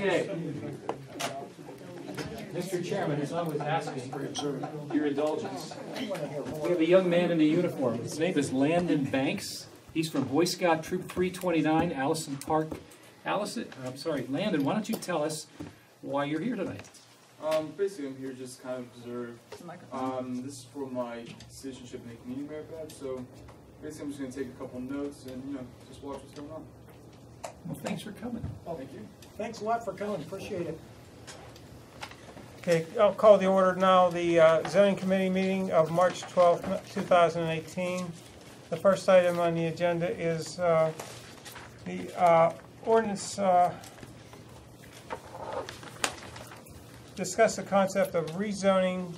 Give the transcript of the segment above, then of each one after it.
Okay. Mr. Chairman, as I was asking for your indulgence, we have a young man in a uniform. His name is Landon Banks. He's from Boy Scout Troop 329, Allison Park. Landon, why don't you tell us why you're here tonight? Basically, I'm here just kind of observe. This is for my citizenship and community merit badge. So basically, I'm just going to take a couple notes and just watch what's going on. Well, thanks for coming. Thank you. Thanks a lot for coming. Appreciate it. Okay, I'll call the order now. The zoning committee meeting of March 12th, 2018. The first item on the agenda is the ordinance. Discuss the concept of rezoning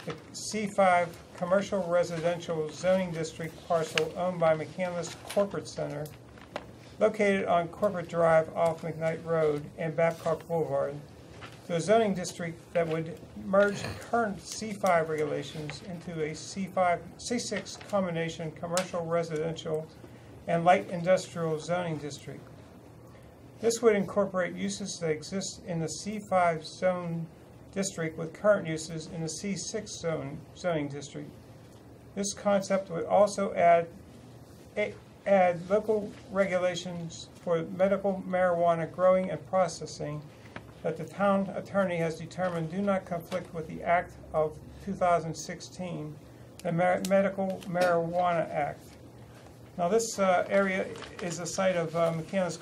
the C5 commercial residential zoning district parcel owned by McCandless Corporate Center, located on Corporate Drive off McKnight Road and Babcock Boulevard, to a zoning district that would merge current C5 regulations into a C6 combination commercial residential and light industrial zoning district. This would incorporate uses that exist in the C5 zone district with current uses in the C6 zoning district. This concept would also add local regulations for medical marijuana growing and processing that the town attorney has determined do not conflict with the Act of 2016, the Medical Marijuana Act. Now this area is the site of McCandless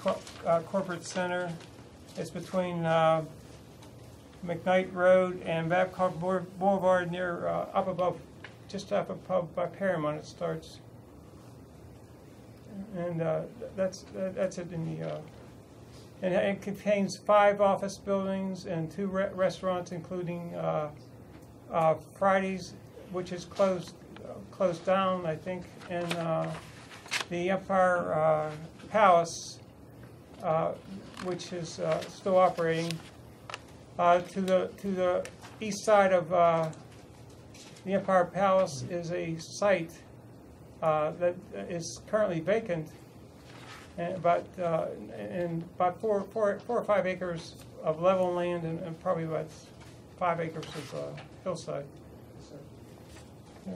Corporate Center. It's between McKnight Road and Babcock Boulevard near up above, just up above by Paramount it starts. And that's it in the, and it contains 5 office buildings and 2 restaurants, including Fridays, which is closed down, I think, and the Empire Palace, which is still operating. To the east side of the Empire Palace is a site that is currently vacant, and about 4 or 5 acres of level land and probably about 5 acres of hillside. Yeah.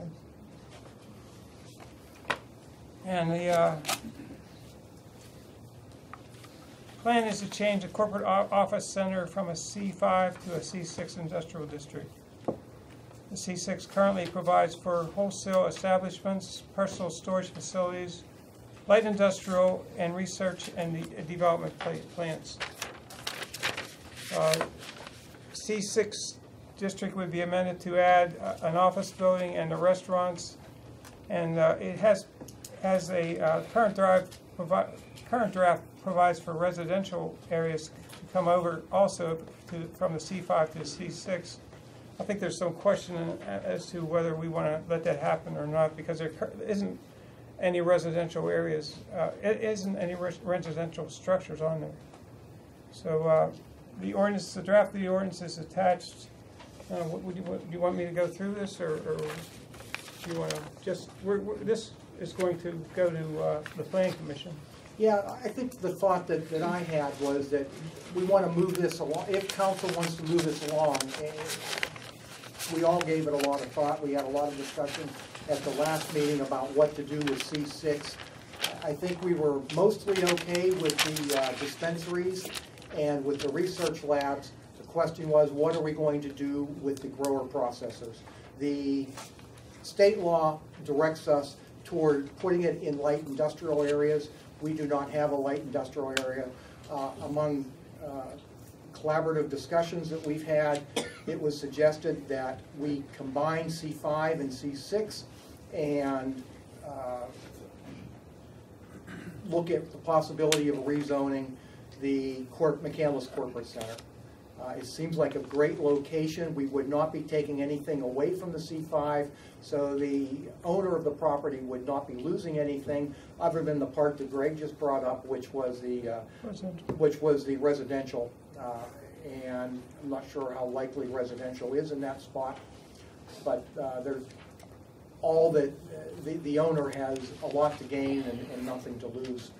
And the plan is to change the corporate office center from a C5 to a C6 industrial district. The C6 currently provides for wholesale establishments, personal storage facilities, light industrial, and research and development plants. C6 district would be amended to add an office building and the restaurants, and it has a current draft provides for residential areas to come over also from the C5 to the C6. I think there's some question as to whether we want to let that happen or not, because there isn't any residential areas, it isn't any residential structures on there. So the draft of the ordinance is attached. Do you want me to go through this, or do you want to just? This is going to go to the Planning Commission. Yeah, I think the thought that I had was that we want to move this along. If council wants to move this along, we all gave it a lot of thought. We had a lot of discussion at the last meeting about what to do with C6. I think we were mostly okay with the dispensaries and with the research labs. The question was, what are we going to do with the grower processors? The state law directs us toward putting it in light industrial areas. We do not have a light industrial area. Among collaborative discussions that we've had, it was suggested that we combine C5 and C6 and look at the possibility of rezoning the McCandless Corporate Center. It seems like a great location. We would not be taking anything away from the C5, so the owner of the property would not be losing anything other than the part that Greg just brought up, which was the residential. And I'm not sure how likely residential is in that spot, but there's all that the owner has a lot to gain and nothing to lose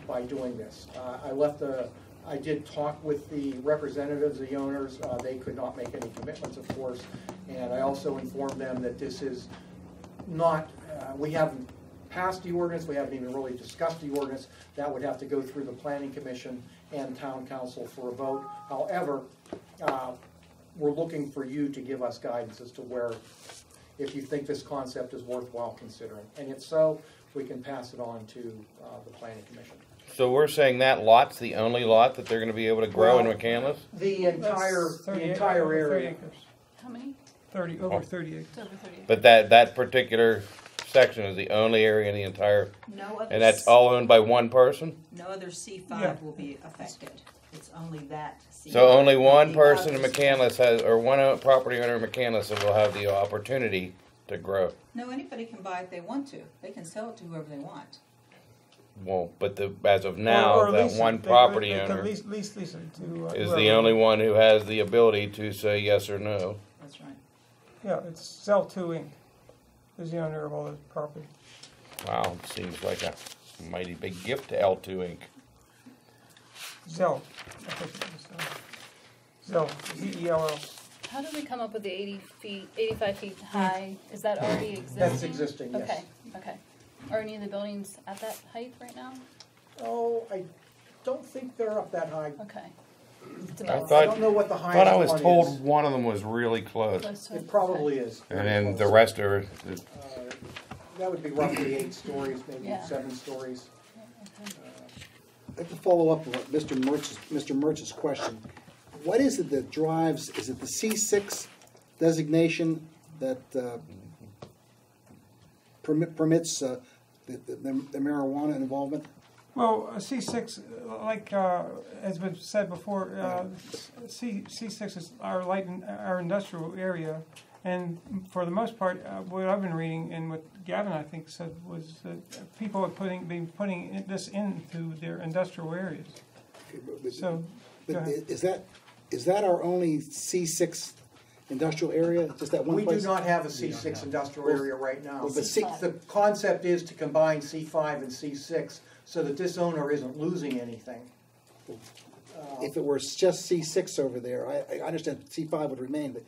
by doing this. I left a I did talk with the representatives, the owners. They could not make any commitments, of course. And I also informed them that this is not, we haven't passed the ordinance, we haven't even really discussed the ordinance. That would have to go through the Planning Commission and Town Council for a vote. However, we're looking for you to give us guidance as to where, if you think this concept is worthwhile considering. And if so, we can pass it on to the Planning Commission. So we're saying that lot's the only lot that they're going to be able to grow in McCandless? The entire Over 30 area. acres. How many? 30, over 30 acres. It's over 30. But that particular section is the only area in the entire, No other, and that's all owned by one person? no other C5 Yeah. will be affected. It's only that C5. So only one The person in others- McCandless has, or one property owner in McCandless that will have the opportunity to grow. No, anybody can buy if they want to. They can sell it to whoever they want. Well, but as of now, Or that lease it. one They property could owner lease it to. is whoever. the only one who has the ability to say yes or no. That's right. Yeah, it's Cell 2 Inc. is the owner of all the property. Wow, it seems like a mighty big gift to L2 Inc. Zell. I think it was, Zell, Z-E-L-L. How did we come up with the 85 feet high? Is that already existing? That's existing, yes. Okay, okay. Are any of the buildings at that height right now? Oh, I don't think they're up that high. Okay. It's I about thought- I don't know what the I highest thought I was one told is. one of them was really close. close to It probably is. And then the rest are, That would be roughly 8 stories, maybe Yeah. 7 stories. I'd like to follow up on Mr. Mertz's question. What is it that drives, is it the C6 designation that permits the marijuana involvement? Well, C6, like has been said before, C6 is our industrial area, and for the most part, what I've been reading and what Gavin I think said was that people have been putting this into their industrial areas. So, go But ahead. is that our only C6 industrial area? Just that one We do place? not have a C6 industrial area right now. Well, but The concept is to combine C5 and C6 so that this owner isn't losing anything. If it were just C6 over there, I understand C5 would remain, but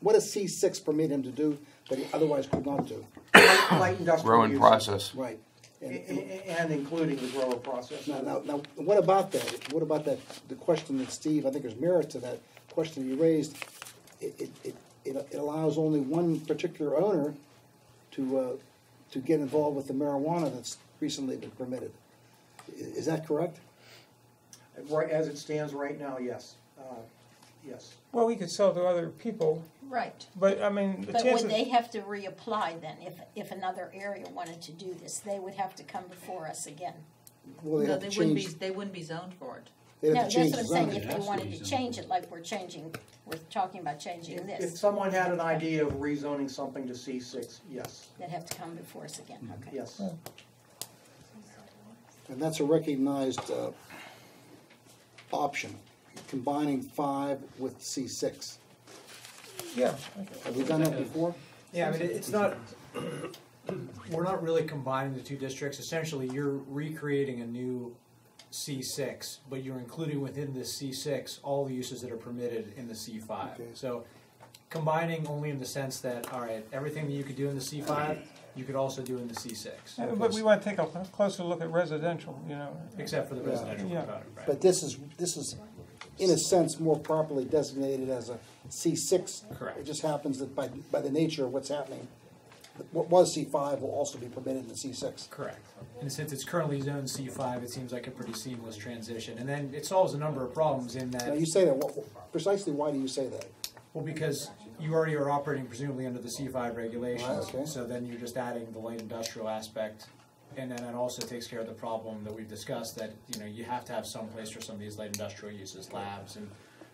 what does C6 permit him to do that he otherwise could not do? Light industrial growing uses. process. Right. And including the grower process. Now, what about that? What about that? The question that Steve, I think there's merit to that question you raised. It allows only one particular owner to get involved with the marijuana that's recently been permitted. Is that correct? Right, as it stands right now, yes. Yes. Well, we could sell to other people, Right. but I mean, the But chances. would they have to reapply then? If another area wanted to do this, they would have to come before us again? Well, No, have they to wouldn't be. change- They wouldn't be zoned for it. they'd No, have that's to change what I'm the saying, zoning. if they wanted to change it like we're talking about changing If this, someone had an idea of rezoning something to C6, yes, they'd have to come before us again, okay. yes. And that's a recognized option, combining 5 with C6. Yeah. Have we done that before? Yeah, I mean, it's not, we're not really combining the two districts. Essentially, you're recreating a new C6, but you're including within this C6 all the uses that are permitted in the C5. Okay. So combining only in the sense that, all right, everything that you could do in the C5, you could also do in the C6. But we want to take a closer look at residential, you know. Except for the residential Yeah. component, right? But this is, in a sense, more properly designated as a C6. Correct. It just happens that by the nature of what's happening, what was C5 will also be permitted in the C6. Correct. And since it's currently zoned C5, it seems like a pretty seamless transition. And then it solves a number of problems in Now, that, you say that, precisely why do you say that? well, because you already are operating presumably under the C5 regulations. Right, okay. So then you're just adding the light industrial aspect. And then it also takes care of the problem that we've discussed, that, you know, you have to have some place for some of these light industrial uses, labs and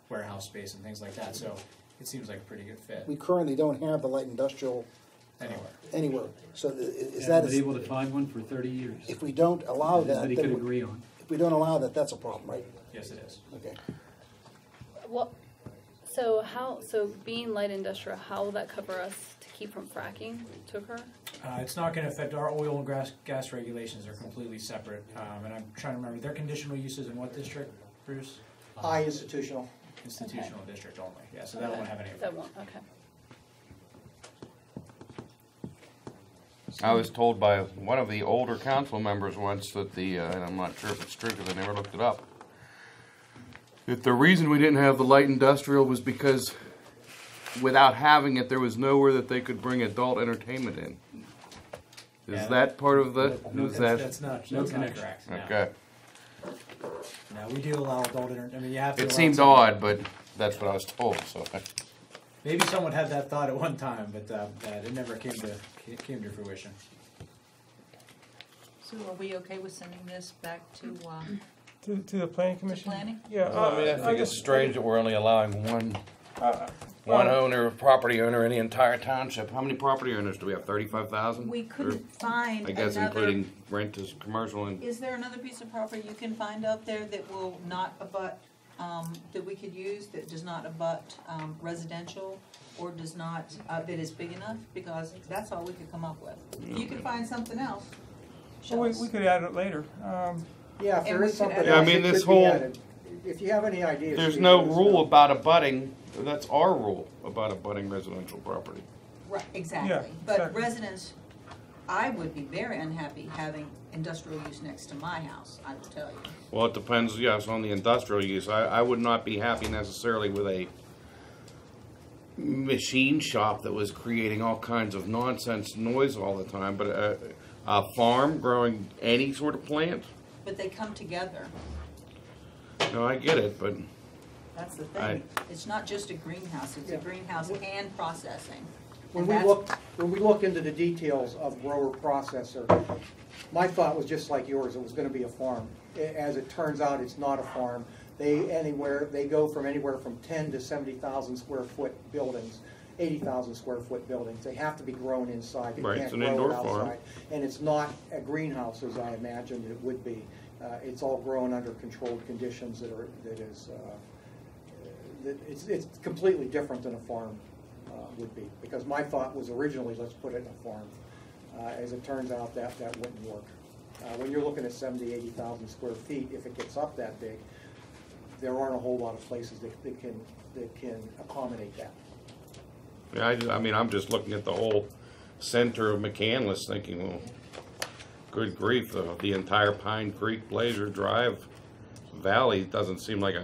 warehouse space and things like that. So it seems like a pretty good fit We currently don't have the light industrial anywhere. So is that, Haven't been able to find one for 30 years. if we don't allow that, Nobody could then agree on. if we don't allow that, that's a problem, right? Yes, it is. Okay. Well, so being light industrial, how will that cover us to keep from fracking to occur? It's not going to affect our oil and gas regulations. They're completely separate. And I'm trying to remember, their conditional uses in what district, Bruce? I institutional. Institutional district only. Yeah, so that won't have any effect. That won't, okay. I was told by one of the older council members once that and I'm not sure if it's true because I never looked it up, that the reason we didn't have the light industrial was because without having it, there was nowhere that they could bring adult entertainment in. Is that part of the? That's not correct. No. Okay. No, we do allow adult entertainment. I mean, you have to. It seemed odd, but that's what I was told. So maybe someone had that thought at one time, but it never came to fruition. So are we okay with sending this back to the planning commission? planning? Yeah. I mean, I think it's strange that we're only allowing one owner, property owner in the entire township. How many property owners do we have? 35,000? We couldn't find I guess another, including rent as commercial and. is there another piece of property you can find out there that will not abut, that we could use, that does not abut residential, or does not, that is big enough? Because that's all we could come up with. If you can find something else, show Well, us. we could add it later. Yeah, if And there we is could something add- Yeah, I else, mean, it this could be whole- added. If you have any ideas. There's Steve, no let us rule know. about abutting. That's our rule about abutting residential property. Right, exactly. Yeah, But exactly. residents, I would be very unhappy having industrial use next to my house, I will tell you. Well, it depends, yes, on the industrial use. I would not be happy necessarily with a machine shop that was creating all kinds of nonsense noise all the time, but a farm growing any sort of plant? But they come together, No, I get it, but that's the thing. It's not just a greenhouse, it's a Yeah. greenhouse and processing. When And we that's- look into the details of grower processor, my thought was just like yours, it was gonna be a farm. As it turns out, it's not a farm. They go from anywhere from 10 to 70,000 square foot buildings, 80,000 square foot buildings. They have to be grown inside. They Right, can't it's an grow it indoor farm. outside. And it's not a greenhouse as I imagined it would be. It's all grown under controlled conditions it's completely different than a farm would be. Because my thought was originally, let's put it in a farm. As it turns out, that wouldn't work. When you're looking at 70, 80,000 square feet, if it gets up that big, there aren't a whole lot of places that can accommodate that. yeah, I mean, I'm just looking at the whole center of McCandless thinking, well, good grief, the entire Pine Creek, Blazer Drive Valley doesn't seem like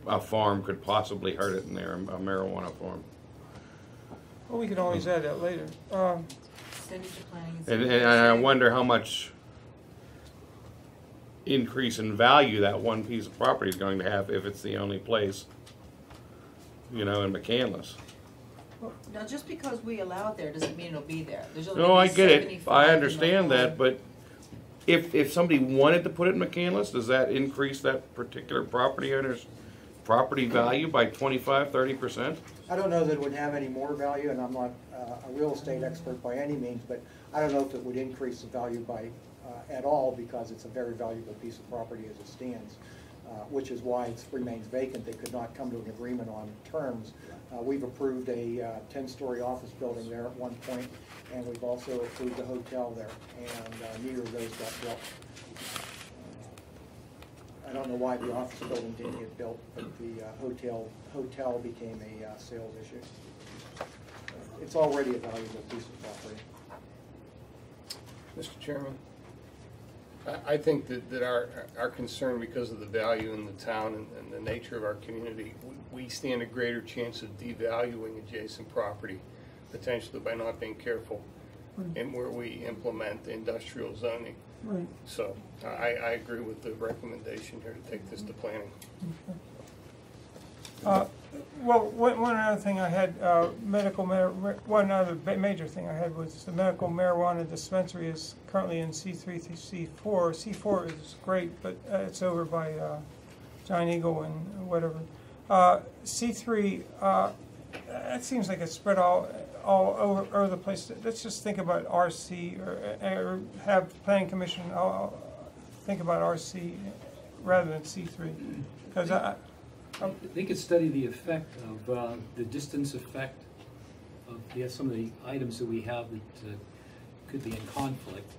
a farm could possibly hurt it in there, a marijuana farm. Well, we can always add that later. Send it to planning and see And, what and they I say. wonder how much increase in value that one piece of property is going to have if it's the only place, in McCandless. Now, just because we allow it there doesn't mean it'll be there. There's only No, gonna I be get it. 75 I in the understand whole- that, but if somebody wanted to put it in McCandless, does that increase that particular property owner's property value by 25, 30%? I don't know that it would have any more value, and I'm not a real estate expert by any means, but I don't know if it would increase the value by at all, because it's a very valuable piece of property as it stands, which is why it remains vacant. They could not come to an agreement on terms. We've approved a 10-story office building there at one point, and we've also approved a hotel there, and neither of those got built. I don't know why the office building didn't get built, but the hotel became a sales issue. It's already a valuable piece of property. Mr. Chairman, I think that our concern, because of the value in the town and the nature of our community, we stand a greater chance of devaluing adjacent property, potentially by not being careful in where we implement the industrial zoning. Right. So I agree with the recommendation here to take this to planning. Well, one other thing I had, one other major thing I had was the medical marijuana dispensary is currently in C3 through C4. C4 is great, but it's over by Giant Eagle and whatever. C3, that seems like it's spread all over the place. Let's just think about RC, or have planning commission think about RC rather than C3, because They could study the effect of the distance effect some of the items that we have that could be in conflict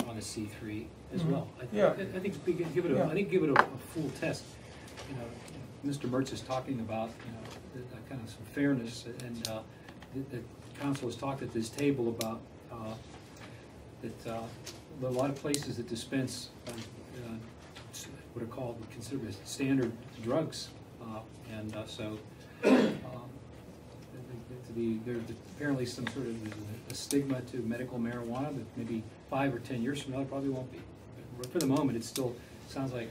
on a C3 as well. I think we can give it a full test. You know, Mr. Mertz is talking about, you know, kind of some fairness, and the council has talked at this table about that a lot of places that dispense what are called, considered as standard drugs, and so there's apparently some sort of a stigma to medical marijuana that maybe 5 or 10 years from now it probably won't be. But for the moment, it still sounds like,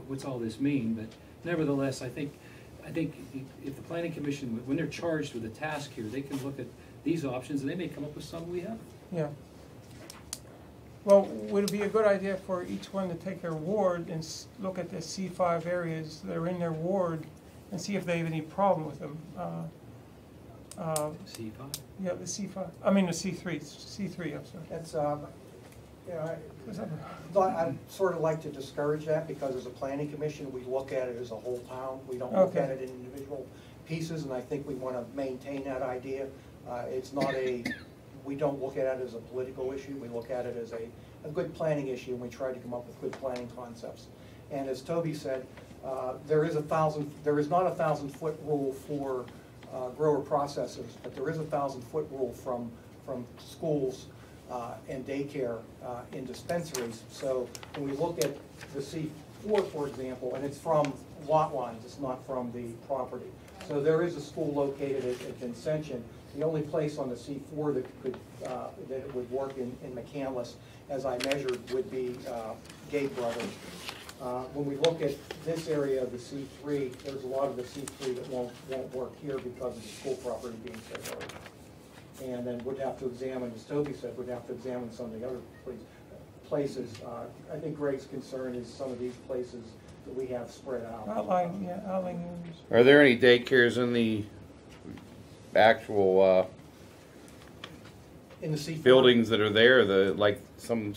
what's all this mean? But nevertheless, I think if the planning commission, when they're charged with a task here, they can look at these options and they may come up with some we haven't. Yeah. Well, would it be a good idea for each one to take their ward and look at the C5 areas that are in their ward and see if they have any problem with them? C5? Yeah, the C5. I mean the C3. C3, I'm sorry. That's, you know, I'd sort of like to discourage that, because as a planning commission, we look at it as a whole town. We don't look at it in individual pieces, and I think we want to maintain that idea. It's not we don't look at it as a political issue. We look at it as a good planning issue, and we try to come up with good planning concepts. And as Toby said, there is not a 1,000-foot rule for grower processors, but there is a 1,000-foot rule from schools and daycare in dispensaries. So when we look at the C4, for example, and it's from lot lines, it's not from the property. So there is a school located at Vincentian. The only place on the C4 that it would work in McCandless, as I measured, would be Gay Brothers. When we look at this area of the C3, there's a lot of the C3 that won't work here because of the school property being so large. And then would have to examine, as Toby said, would have to examine some of the other places. I think Greg's concern is some of these places that we have spread out. Outlying areas. Are there any daycares in the actual in the C4 buildings that are there? Like some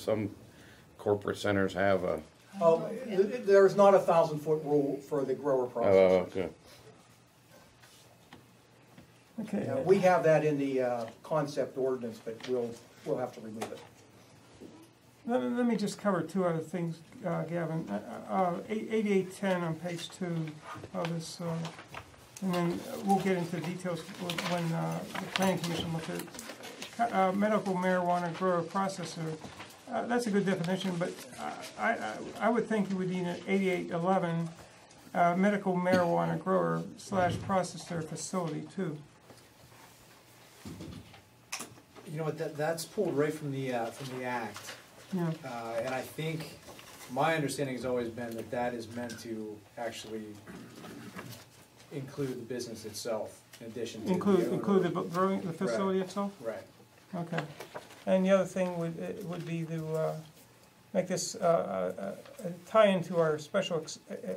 corporate centers have a. Oh, there's not a 1,000-foot rule for the grower process. Oh, okay. Okay. We have that in the concept ordinance, but we'll have to remove it. Let me just cover two other things, Gavin. 8810 on page 2 of this, and then we'll get into details when the planning commission looks at medical marijuana grower processor. That's a good definition, but I would think you would need an 8811 medical marijuana grower / processor facility too. You know what? That's pulled right from the act. Yeah. And I think my understanding has always been that is meant to actually include the business itself in addition to include the facility itself. Right. Okay. And the other thing would be to make this tie into our special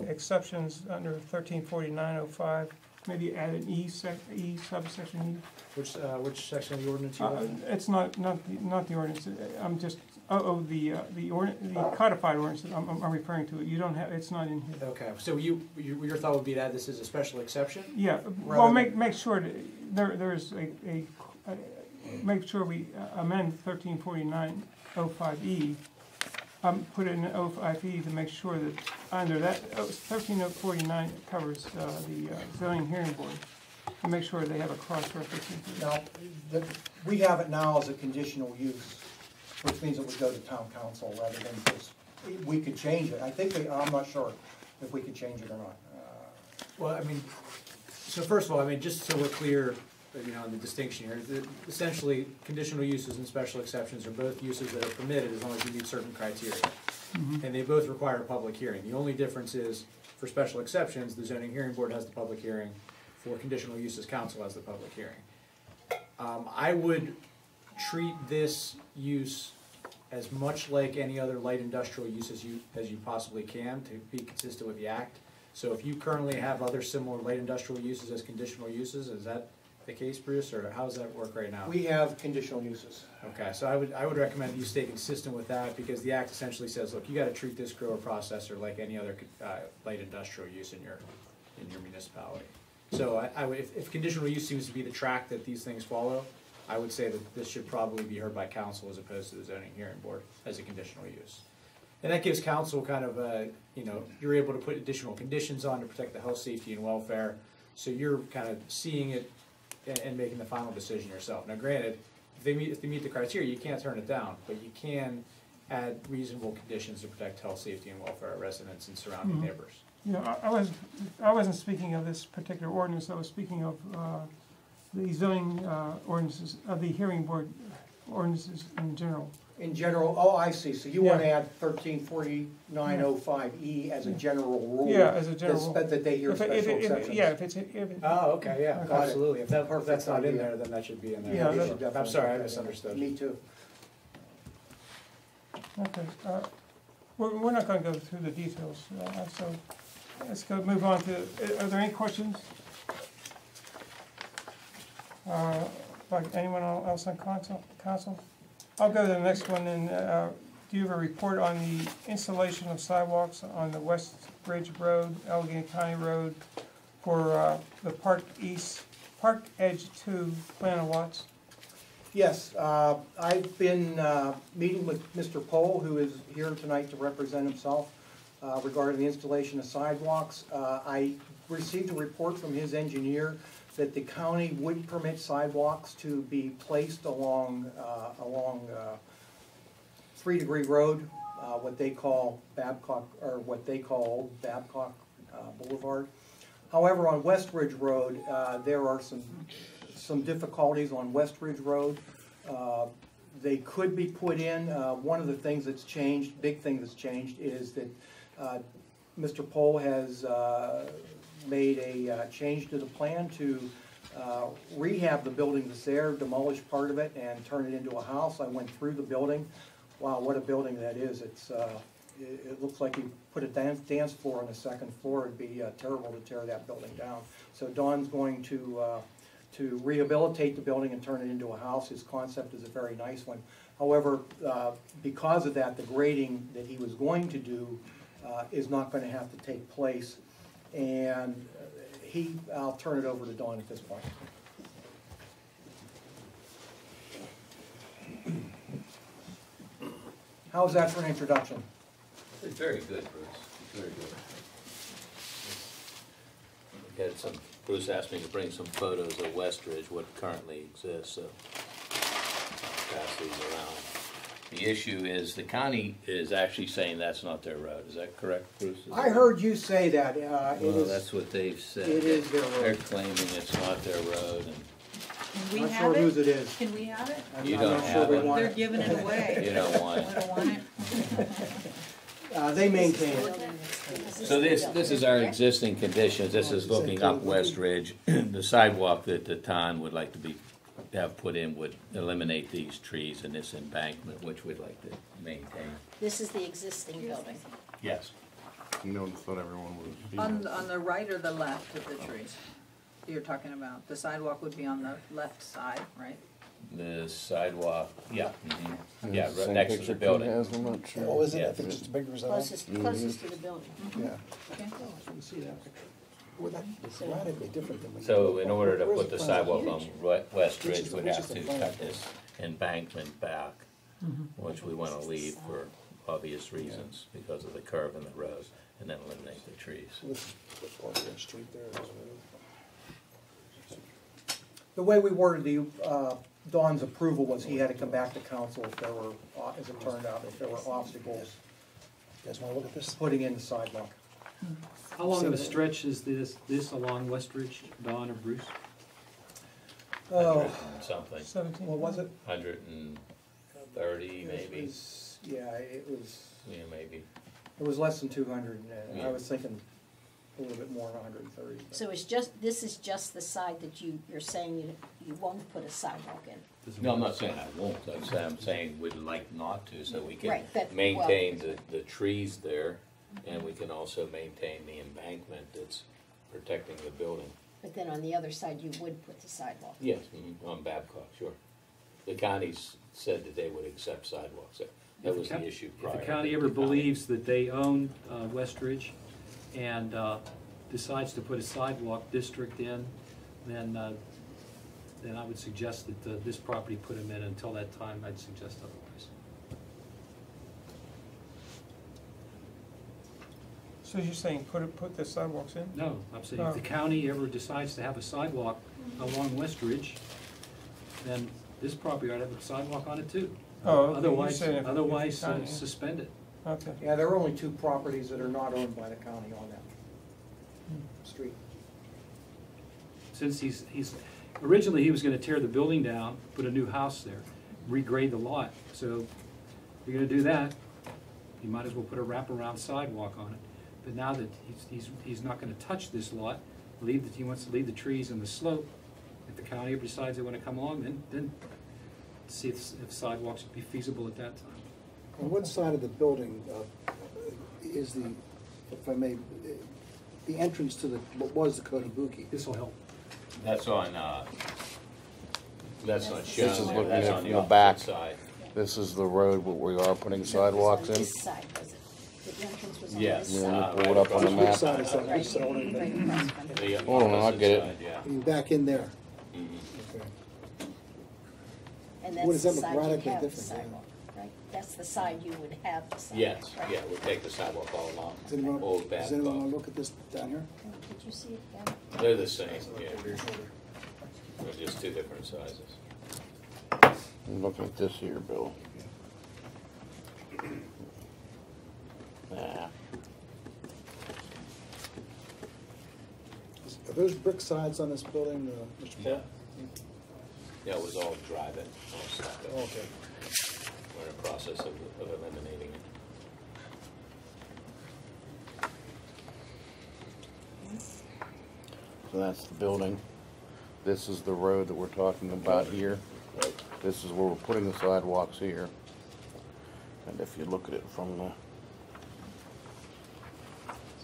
exceptions under 1349.05. Maybe add an E subsection E. Which section of the ordinance you have? It's not the ordinance. I'm just the codified ordinance that I'm referring to. You don't have. It's not in here. Okay. So your thought would be to add this as a special exception? Yeah. Well, make sure there's make sure we amend 1349.05E. Put it in 05E to make sure that under that 1349 covers the zoning hearing board. And make sure they have a cross-reference. Now, we have it now as a conditional use, which means it would go to town council rather than just, we could change it. I'm not sure if we could change it or not. Well, I mean, so first of all, I mean, just so we're clear, on the distinction here, essentially, conditional uses and special exceptions are both uses that are permitted as long as you meet certain criteria. Mm-hmm. And they both require a public hearing. The only difference is, for special exceptions, the zoning hearing board has the public hearing. For conditional uses, council has the public hearing. I would treat this use as much like any other light industrial use as you possibly can to be consistent with the act. So if you currently have other similar light industrial uses as conditional uses, is that the case, Bruce, or how does that work right now? We have conditional uses. Okay, so I would recommend that you stay consistent with that, because the act essentially says, look, you got to treat this grower processor like any other light industrial use in your municipality. So if conditional use seems to be the track that these things follow, I would say that this should probably be heard by council as opposed to the zoning hearing board as a conditional use. And that gives council kind of a, you're able to put additional conditions on to protect the health, safety, and welfare. So you're kind of seeing it and making the final decision yourself. Now granted, if they meet the criteria, you can't turn it down, but you can add reasonable conditions to protect health, safety, and welfare of residents and surrounding neighbors. Yeah, I wasn't speaking of this particular ordinance, I was speaking of the zoning ordinances, of the hearing board ordinances in general. In general, oh, I see, so you want to add 134905E as a general rule? Yeah, as a general rule. That they hear special exceptions? Yeah, if it's. Oh, okay, yeah, Got it. absolutely. If that's not in idea. there, then that should be in there. Yeah, They should I'm definitely sorry, I put that in. misunderstood. Me too. Okay, we're not gonna go through the details, so let's move on to, are there any questions? Like anyone else on council? I'll go to the next one, and do you have a report on the installation of sidewalks on the West Ridge Road, Allegheny County Road for the Park Edge 2 plan of lots? Yes, I've been meeting with Mr. Pohl, who is here tonight to represent himself regarding the installation of sidewalks. I received a report from his engineer that the county would permit sidewalks to be placed along 3 Degree Road, what they call Old Babcock Boulevard. However, on West Ridge Road, there are some difficulties on West Ridge Road. They could be put in. One of the things that's changed, big thing that's changed, is that Mr. Pohl has made a change to the plan to rehab the building that's there, demolish part of it, and turn it into a house. I went through the building. Wow, what a building that is. It looks like you put a dance floor on the second floor. It'd be terrible to tear that building down. So Don's going to rehabilitate the building and turn it into a house. His concept is a very nice one. However, because of that, the grading that he was going to do is not going to have to take place. And I'll turn it over to Don at this point. How's that for an introduction? It's very good, Bruce. Very good. Bruce asked me to bring some photos of Westridge, what currently exists, so I'll pass these around. The issue is the county is actually saying that's not their road. Is that correct, Bruce? I heard you say that. Well, that's what they've said. It is their road. They're claiming it's not their road. And Can we Not have sure it? whose it is. Can we have it? You I'm don't not have sure we it. want They're giving it away. you don't want it. We don't want it. They maintain it. So this is our existing conditions. This is looking up West Ridge. The sidewalk that the town would like to have put in would eliminate these trees and this embankment, which we'd like to maintain. This is the existing building. Yes. You notice not everyone was. On the right or the left of the trees you're talking about? The sidewalk would be on the left side, right? The sidewalk, yeah, yeah, right next to the building. I'm not sure. Oh, is it? I think it's bigger as that. Closest to the building. Yeah. Okay. You see that picture? Well, that's radically different than. So in order to put the plan? sidewalk on West Which Ridge, is- we'd which have is the to plan? cut this embankment back, which we want to leave for obvious reasons, because of the curve in the road, and then eliminate the trees. So this is the part of the street there. Isn't it? The way we worded Don's approval was he had to come back to council if there were, as it turned out, if there were obstacles You guys want to look at this? putting in the sidewalk. How long of a stretch is this along West Ridge, Don or Bruce? Oh, 100 and something, 17. what was it? 130 It maybe, was- Yeah, it maybe. was less than 200, and I Yeah. was thinking a little bit more than 130. but- So this is just the side that you're saying you won't put a sidewalk in. No, I'm not saying I won't, I'm saying we'd like not to, so we can Right, but- maintain the trees there, and we can also maintain the embankment that's protecting the building. But then on the other side, you would put the sidewalk. Yes, on Babcock, sure. The county's said that they would accept sidewalks there. That was the issue prior. If the county ever believes that they own West Ridge and decides to put a sidewalk district in, then then I would suggest that this property put them in. Until that time, I'd suggest otherwise. So you're saying put the sidewalks in? No, I'm saying if the county ever decides to have a sidewalk along West Ridge, then this property ought to have a sidewalk on it too. Oh, okay. Otherwise, You're saying if otherwise the county- suspend it. Okay. Yeah, there are only 2 properties that are not owned by the county on that street. Since originally he was gonna tear the building down, put a new house there, regrade the lot. So if you're gonna do that, you might as well put a wraparound sidewalk on it. But now that he's not gonna touch this lot, he wants to leave the trees and the slope. If the county ever decides they wanna come along, then see if sidewalks would be feasible at that time. On what side of the building is the, if I may, the entrance to what was the Kotobuki? This will help. That's on, that's not shown. This is there. looking That's at on from the the opposite back. side. This is the road where we are putting sidewalks in. This side, was it? The entrance was on Yes. this Yeah, side. pull it up on the Which map. side is that? Right, Which side? right across from it. The Hold on, I'll opposite get it. side, yeah. You back in there. Mhm. Okay. And What that's does the that look side radically you have the different, yeah? sidewalk, right? That's the side you would have the sidewalk, Yes, right? yeah, we'll take the sidewalk all along. Does anyone, Old does anyone want Babcock. to look at this down here? Did you see it down? They're the same, yeah. They're just 2 different sizes. I'm looking at this here, Bill. Nah. Are those brick sides on this building, Mr. Yeah. Paul? Yeah, it was all drive-in, all stuff. Okay. We're in the process of eliminating it. So that's the building. This is the road that we're talking about here. This is where we're putting the sidewalks here. And if you look at it from the,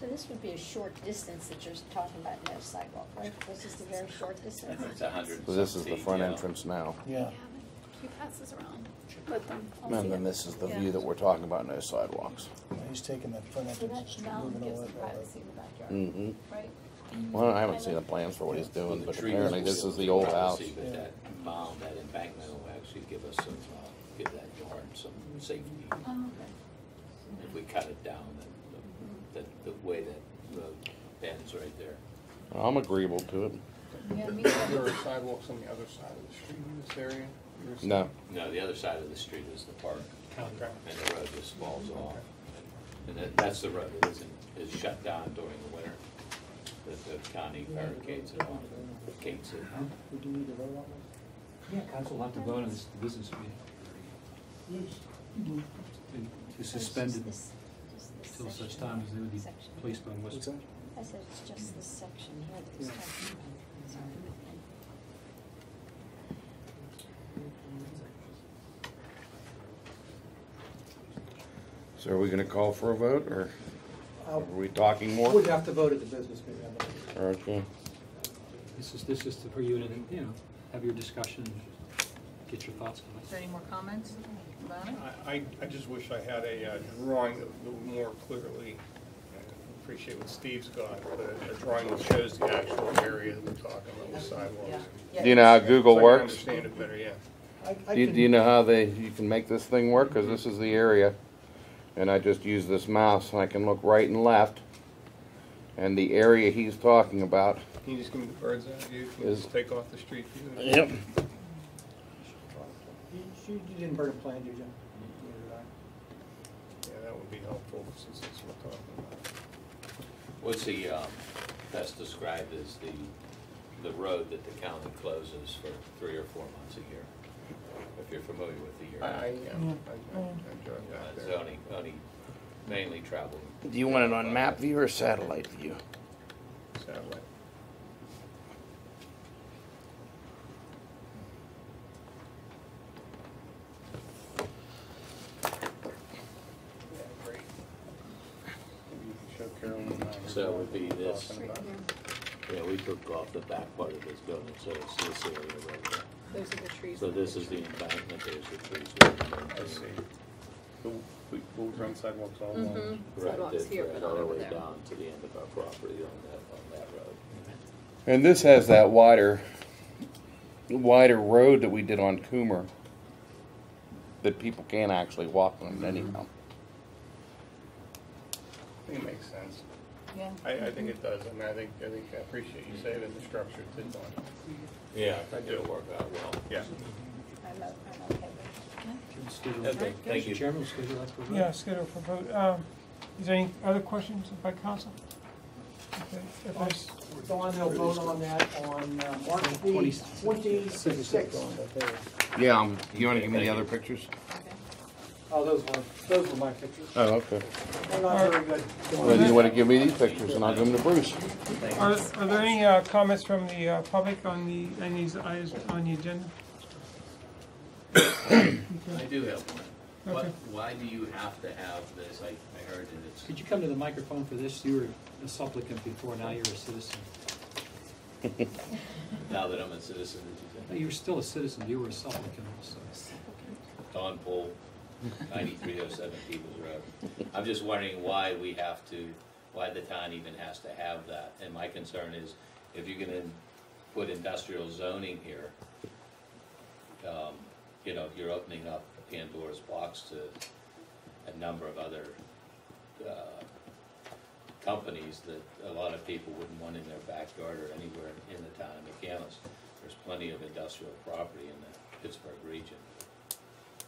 So this would be a short distance that you're talking about, no sidewalk, right? This is a very short distance? It's 100. so this is the front entrance now. Yeah. He passes around. Let them all see And then it. this is the Yeah. view that we're talking about, no sidewalks. He's taking that front So entrance that and mound moving gives all them that. privacy in the backyard, Mm-hmm. right? Well, I haven't seen the plans for what he's doing, The but trees apparently will this still is the give old house. privacy, But that mound, that embankment will actually give us some, give that yard some safety. Oh, okay. If we cut it down, then the way that road bends right there. I'm agreeable to it. Yeah, me There too. are sidewalks on the other side of the street in this area? You're saying? No. No, the other side of the street is the park, Okay. and the road just falls off. And that's the road that is shut down during the winter. The county barricades it off, gates it. Would you need to vote on this? Yeah, council will have to vote on this business meeting. To suspend it Just this until such section. time as they would be Section. placed on What's West. that? I said it's just this section here that he's talking about. Sorry. So are we gonna call for a vote, or are I we talking more? would have to vote at the business meeting. I believe. Okay. This is for you to, have your discussion, and get your thoughts on Is there any more comments about it? I just wish I had a drawing that would more clearly, appreciate what Steve's got, but a drawing that shows the actual area that we're talking about with sidewalks. Do you know how Google So I can works? understand it better, yeah. I Do you can- know how you can make this thing work? Because this is the area, and I just use this mouse, and I can look right and left, and the area he's talking about. Can you just give me the bird's eye view? Can you Is- just take off the street view? Yep. You didn't bring a plan, did you? Yeah, that would be helpful since that's what we're talking about. What's the, best described as the road that the county closes for 3 or 4 months a year? If you're familiar with the year. I drove back It's there. only mainly traveled. Do you want it on map view or satellite view? Satellite. Yeah, great. Maybe you can show Carolyn and I. So it would be this. Talking about. Yeah, we took off the back part of this building, so it's this area right there. Those are the trees. So this is the embankment, there's the trees. I see. So we'll run sidewalks all along. Mm-hmm. Right, Sidewalks here, right but all not the over way there. down to the end of our property on that road. And this has that wider wider road that we did on Coomer that people can't actually walk on anyhow. I think it makes sense. Yeah. I think it does. I mean, I appreciate you saving the structure to it on. Yeah, I think it'll work out well. Yeah. I'm okay with it. Okay, thank you. Chairman, schedule that for vote. Yeah, schedule for vote. Is there any other questions by council? Okay, if there's, Dawn, they'll vote on that on March the 26th. Yeah, you want to give me the other pictures? Oh, those were my pictures. Oh, okay. They're not very good. Well, you want to give me these pictures and I'll give them to Bruce. are there any comments from the public on these items on the agenda? I do have one. Okay. Why do you have to have this? I heard that it's. Could you come to the microphone for this? You were a supplicant before, now you're a citizen. Now that I'm a citizen, did you No, say? you were still a citizen, you were a supplicant also. Don Poole, 9307 Peoples Road. I'm just wondering why the town even has to have that. And my concern is, if you're gonna put industrial zoning here, you know, you're opening up Pandora's box to a number of other companies that a lot of people wouldn't want in their backyard or anywhere in the town of McCandless. There's plenty of industrial property in the Pittsburgh region.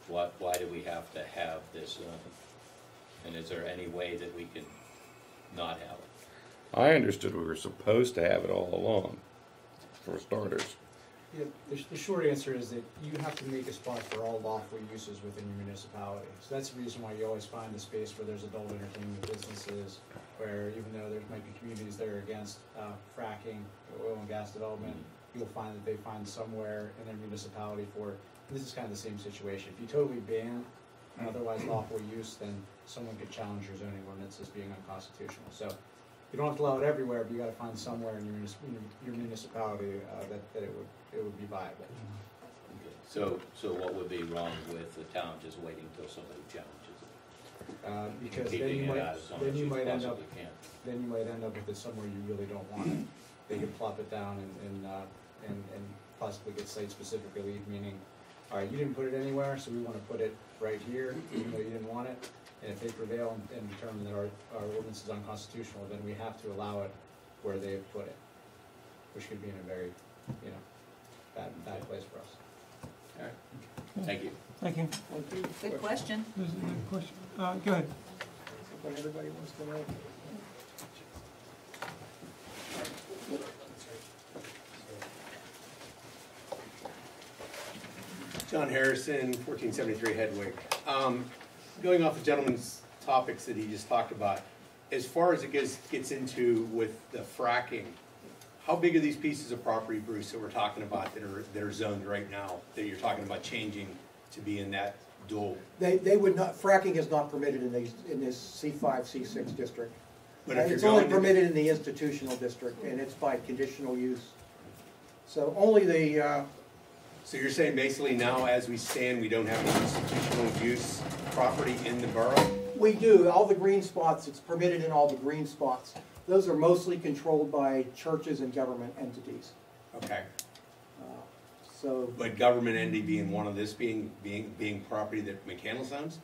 Why do we have to have this? And is there any way that we can not have it? I understood we were supposed to have it all along, for starters. Yeah, the short answer is that you have to make a spot for all lawful uses within your municipality. So that's the reason why you always find a space where there's adult entertainment businesses, where even though there might be communities that are against fracking, oil and gas development, you'll find that they find somewhere in their municipality for, this is kind of the same situation. If you totally ban an otherwise lawful use, then someone could challenge your zoning ordinance as being unconstitutional. So you don't have to allow it everywhere, but you got to find somewhere in your municipality that it would be viable. So what would be wrong with the town just waiting until somebody challenges it? Because Keeping it out as long as you you might end up possibly can. then you might end up with it somewhere you really don't want it. They could plop it down and possibly get site-specific relief, meaning, all right, you didn't put it anywhere, so we want to put it right here, even though you didn't want it. And if they prevail and determine that our ordinance is unconstitutional, then we have to allow it where they have put it, which could be in a very, bad place for us. All right. Thank you. Thank you. Good question. There's another question. Go ahead. What everybody wants to know. John Harrison, 1473 Hedwig. Going off the gentleman's topics that he just talked about, as far as it gets into with the fracking, how big are these pieces of property, Bruce, that we're talking about that are zoned right now, that you're talking about changing to be in that dual? They would not, fracking is not permitted in this C5, C6 district. But if It's you're only going to- permitted in the institutional district, and it's by conditional use. So only the, So you're saying basically now, as we stand, we don't have any institutional use property in the borough? we do, all the green spots, it's permitted in all the green spots. Those are mostly controlled by churches and government entities. Okay. So But government entity being one of this being property that McCandless owns?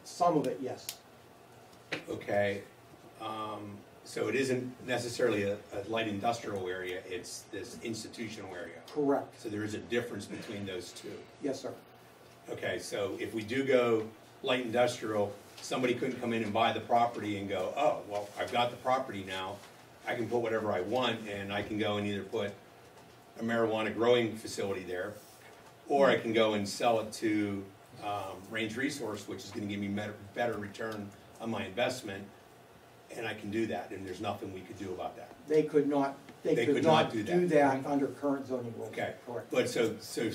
some of it, yes. Okay, so it isn't necessarily a light industrial area, it's this institutional area. Correct. So there is a difference between those two. Yes, sir. Okay, so if we do go light industrial, somebody couldn't come in and buy the property and go, oh, well, I've got the property now, I can put whatever I want, and I can go and either put a marijuana growing facility there, or I can go and sell it to Range Resource, which is gonna give me better return on my investment, and I can do that, and there's nothing we could do about that. They could not do that. under current zoning rules. Okay, Correct. but so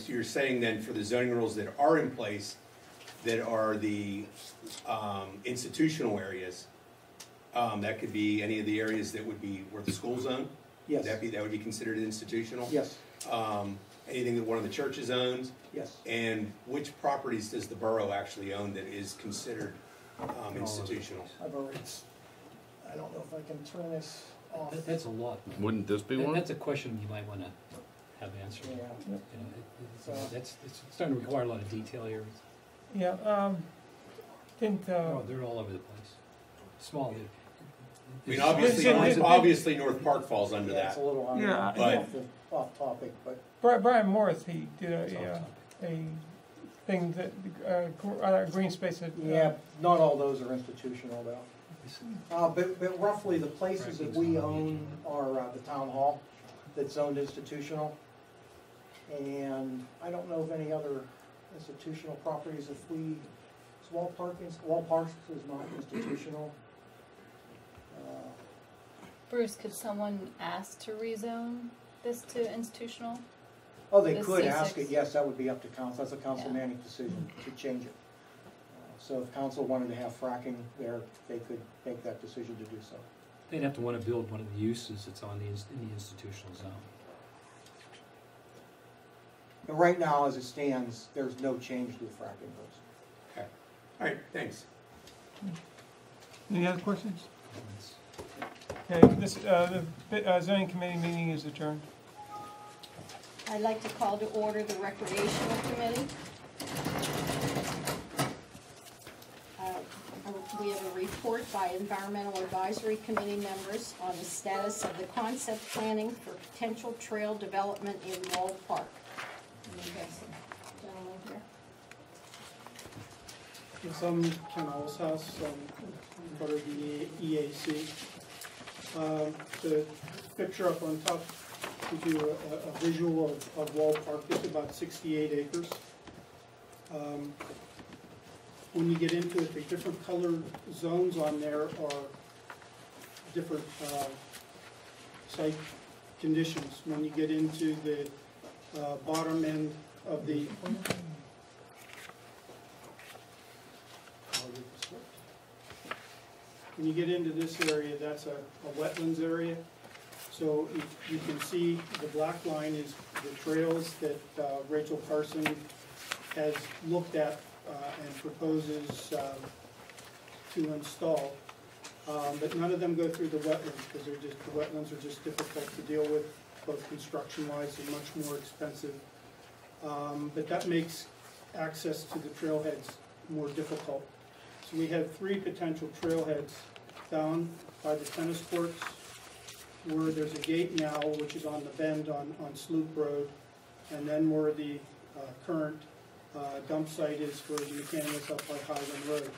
you're saying then for the zoning rules that are in place, that are the institutional areas, that could be any of the areas that would be where the school zone? Yes. That would be considered institutional? Yes, Anything that one of the churches owns? yes. And which properties does the borough actually own that is considered institutional? I've already, I don't know if I can turn this off. That's a lot. Wouldn't this be one? That's a question you might want to have answered. Yeah. You know, it's starting to require a lot of detail here. Yeah, didn't, They're all over the place. Small. I mean, obviously North Park falls under Yeah, it's that. a little, I mean, Yeah. off topic, but Brian Morris, he did a thing that, green space that. yeah, not all those are institutional though. But roughly the places that we own are the town hall that's owned institutional. And I don't know of any other institutional properties. Wall Parks is not institutional. Bruce, could someone ask to rezone this to institutional? Oh, they The could C6. ask it, yes, that would be up to council, that's a council Yeah. managed decision to change it. So if council wanted to have fracking there, they could make that decision to do so. They'd have to want to build one of the uses that's on in the institutional zone. And right now, as it stands, there's no change to the fracking rules. Okay. All right, thanks. Any other questions? Comments? Okay, the zoning committee meeting is adjourned. I'd like to call to order the recreational committee. We have a report by environmental advisory committee members on the status of the concept planning for potential trail development in Wall Park. And we have some gentlemen here. Yes, I'm Ken House, part of the EAC. The picture up on top gives you a visual of Wall Park. It's about 68 acres. When you get into it, the different colored zones on there are different site conditions. When you get into the bottom end of the when you get into this area, that's a wetlands area. So you can see the black line is the trails that Rachel Carson has looked at and proposes to install. But none of them go through the wetlands because the wetlands are just difficult to deal with, both construction-wise and much more expensive. But that makes access to the trailheads more difficult. So we have 3 potential trailheads down by the tennis courts, where there's a gate now, which is on the bend on Sloop Road, and then where the current dump site is for the McCandless up by Highland Road.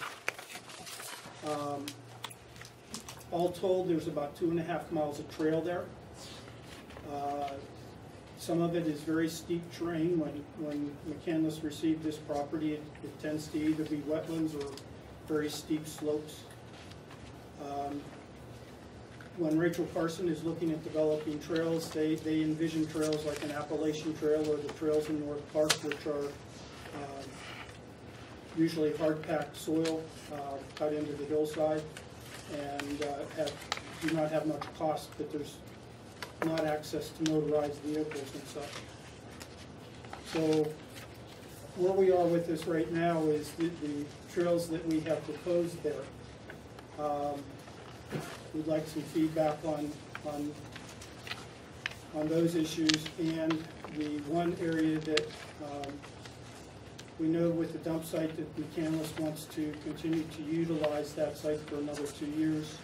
All told, there's about 2.5 miles of trail there. Some of it is very steep terrain. When McCandless received this property, it tends to either be wetlands or very steep slopes. When Rachel Carson is looking at developing trails, they envision trails like an Appalachian Trail or the trails in North Park, which are usually hard-packed soil cut into the hillside and do not have much cost, but there's not access to motorized vehicles and such. So where we are with this right now is the trails that we have proposed there. We'd like some feedback on those issues, and the one area that we know with the dump site that McCandless wants to continue to utilize that site for another 2 years.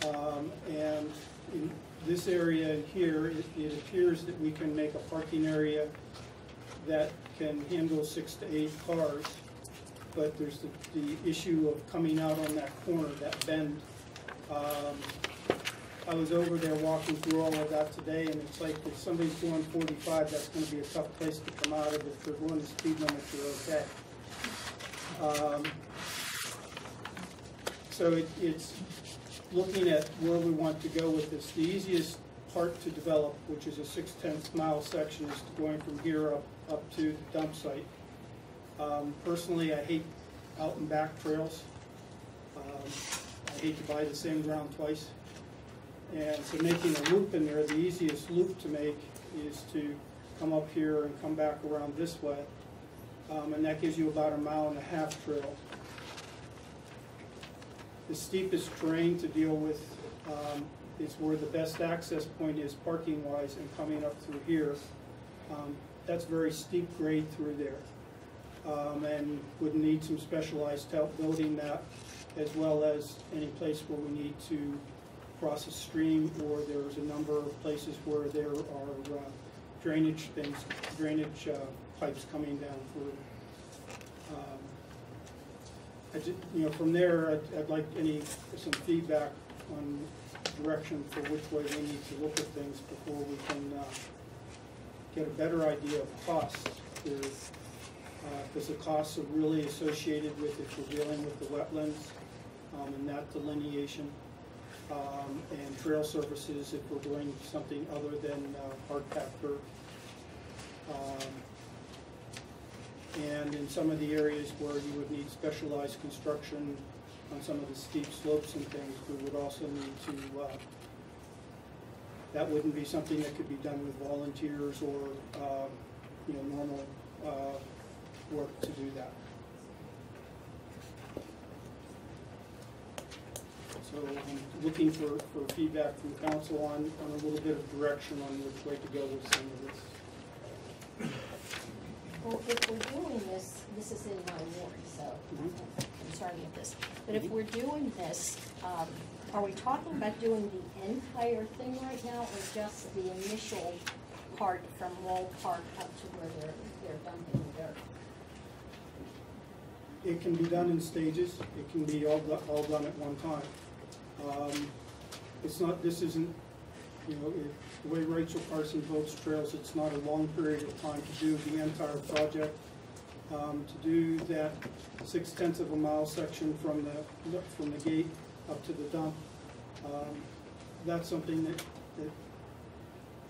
And in this area here, it appears that we can make a parking area that can handle 6 to 8 cars, but there's the issue of coming out on that corner, that bend. I was over there walking through all of that today, and it's like if somebody's going 45, that's going to be a tough place to come out of. If they're going the speed limit, you're okay. So it's looking at where we want to go with this. The easiest part to develop, which is a 6/10 mile section, is going from here up to the dump site. Personally, I hate out and back trails. I hate to buy the same ground twice. And so making a loop in there, the easiest loop to make is to come up here and come back around this way. And that gives you about a 1.5 mile trail. The steepest terrain to deal with is where the best access point is parking-wise and coming up through here. That's very steep grade through there, and would need some specialized help building that, as well as any place where we need to cross a stream, or there's a number of places where there are drainage pipes coming down through. From there, I'd like some feedback on direction for which way we need to look at things before we can get a better idea of costs. Because the costs are really associated with if we're dealing with the wetlands and that delineation, and trail surfaces if we're doing something other than hard packed dirt. And in some of the areas where you would need specialized construction on some of the steep slopes and things, we would also need to, that wouldn't be something that could be done with volunteers or, normal work to do that. So I'm looking for feedback from council on a little bit of direction on which way to go with some of this. Well, if we're doing this, this is in my ward, so I'm concerned with this. But if we're doing this, are we talking about doing the entire thing right now, or just the initial part from Wall Park up to where they're dumping the dirt? It can be done in stages. It can be all done at one time. It's not. This isn't. The way Rachel Carson builds trails, it's not a long period of time to do the entire project. To do that 0.6 of a mile section from the gate up to the dump, that's something that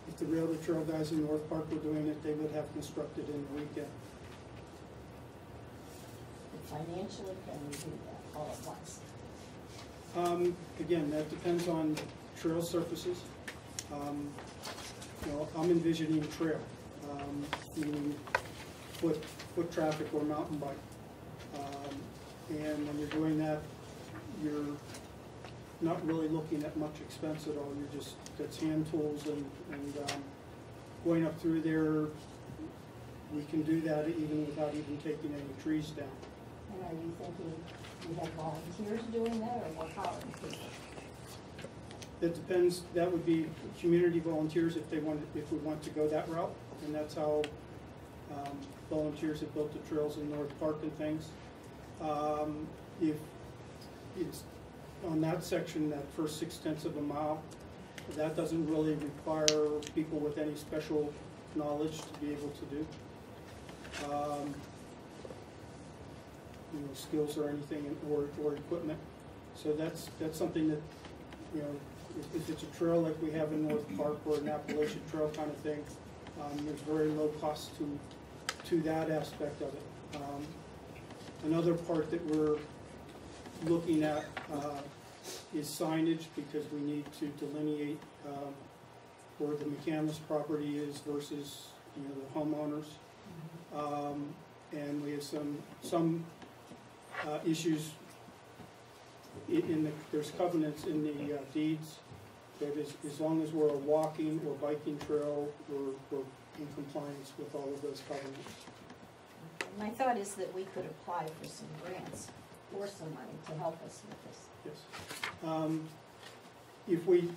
if the railroad trail guys in North Park were doing it, they would have constructed in the weekend. Financially, can we do that all at once? Again, that depends on trail surfaces. I'm envisioning a trail, meaning foot traffic or mountain bike. And when you're doing that, you're not really looking at much expense at all. That's hand tools and going up through there. We can do that even without even taking any trees down. And are you thinking you have volunteers doing that, or we're hiring people? It depends. That would be community volunteers if we want to go that route, and that's how volunteers have built the trails in North Park and things. If it's on that section, that first 0.6 of a mile, that doesn't really require people with any special knowledge to be able to do. Skills or anything, or equipment. So that's something that, if it's a trail like we have in North Park or an Appalachian Trail kind of thing, there's very low cost to that aspect of it. Another part that we're looking at is signage, because we need to delineate where the McCandless property is versus the homeowners, and we have some issues there's covenants in the deeds that as long as we're a walking or biking trail, we're in compliance with all of those covenants. My thought is that we could apply for some grants or some money to help us with this. Yes. If we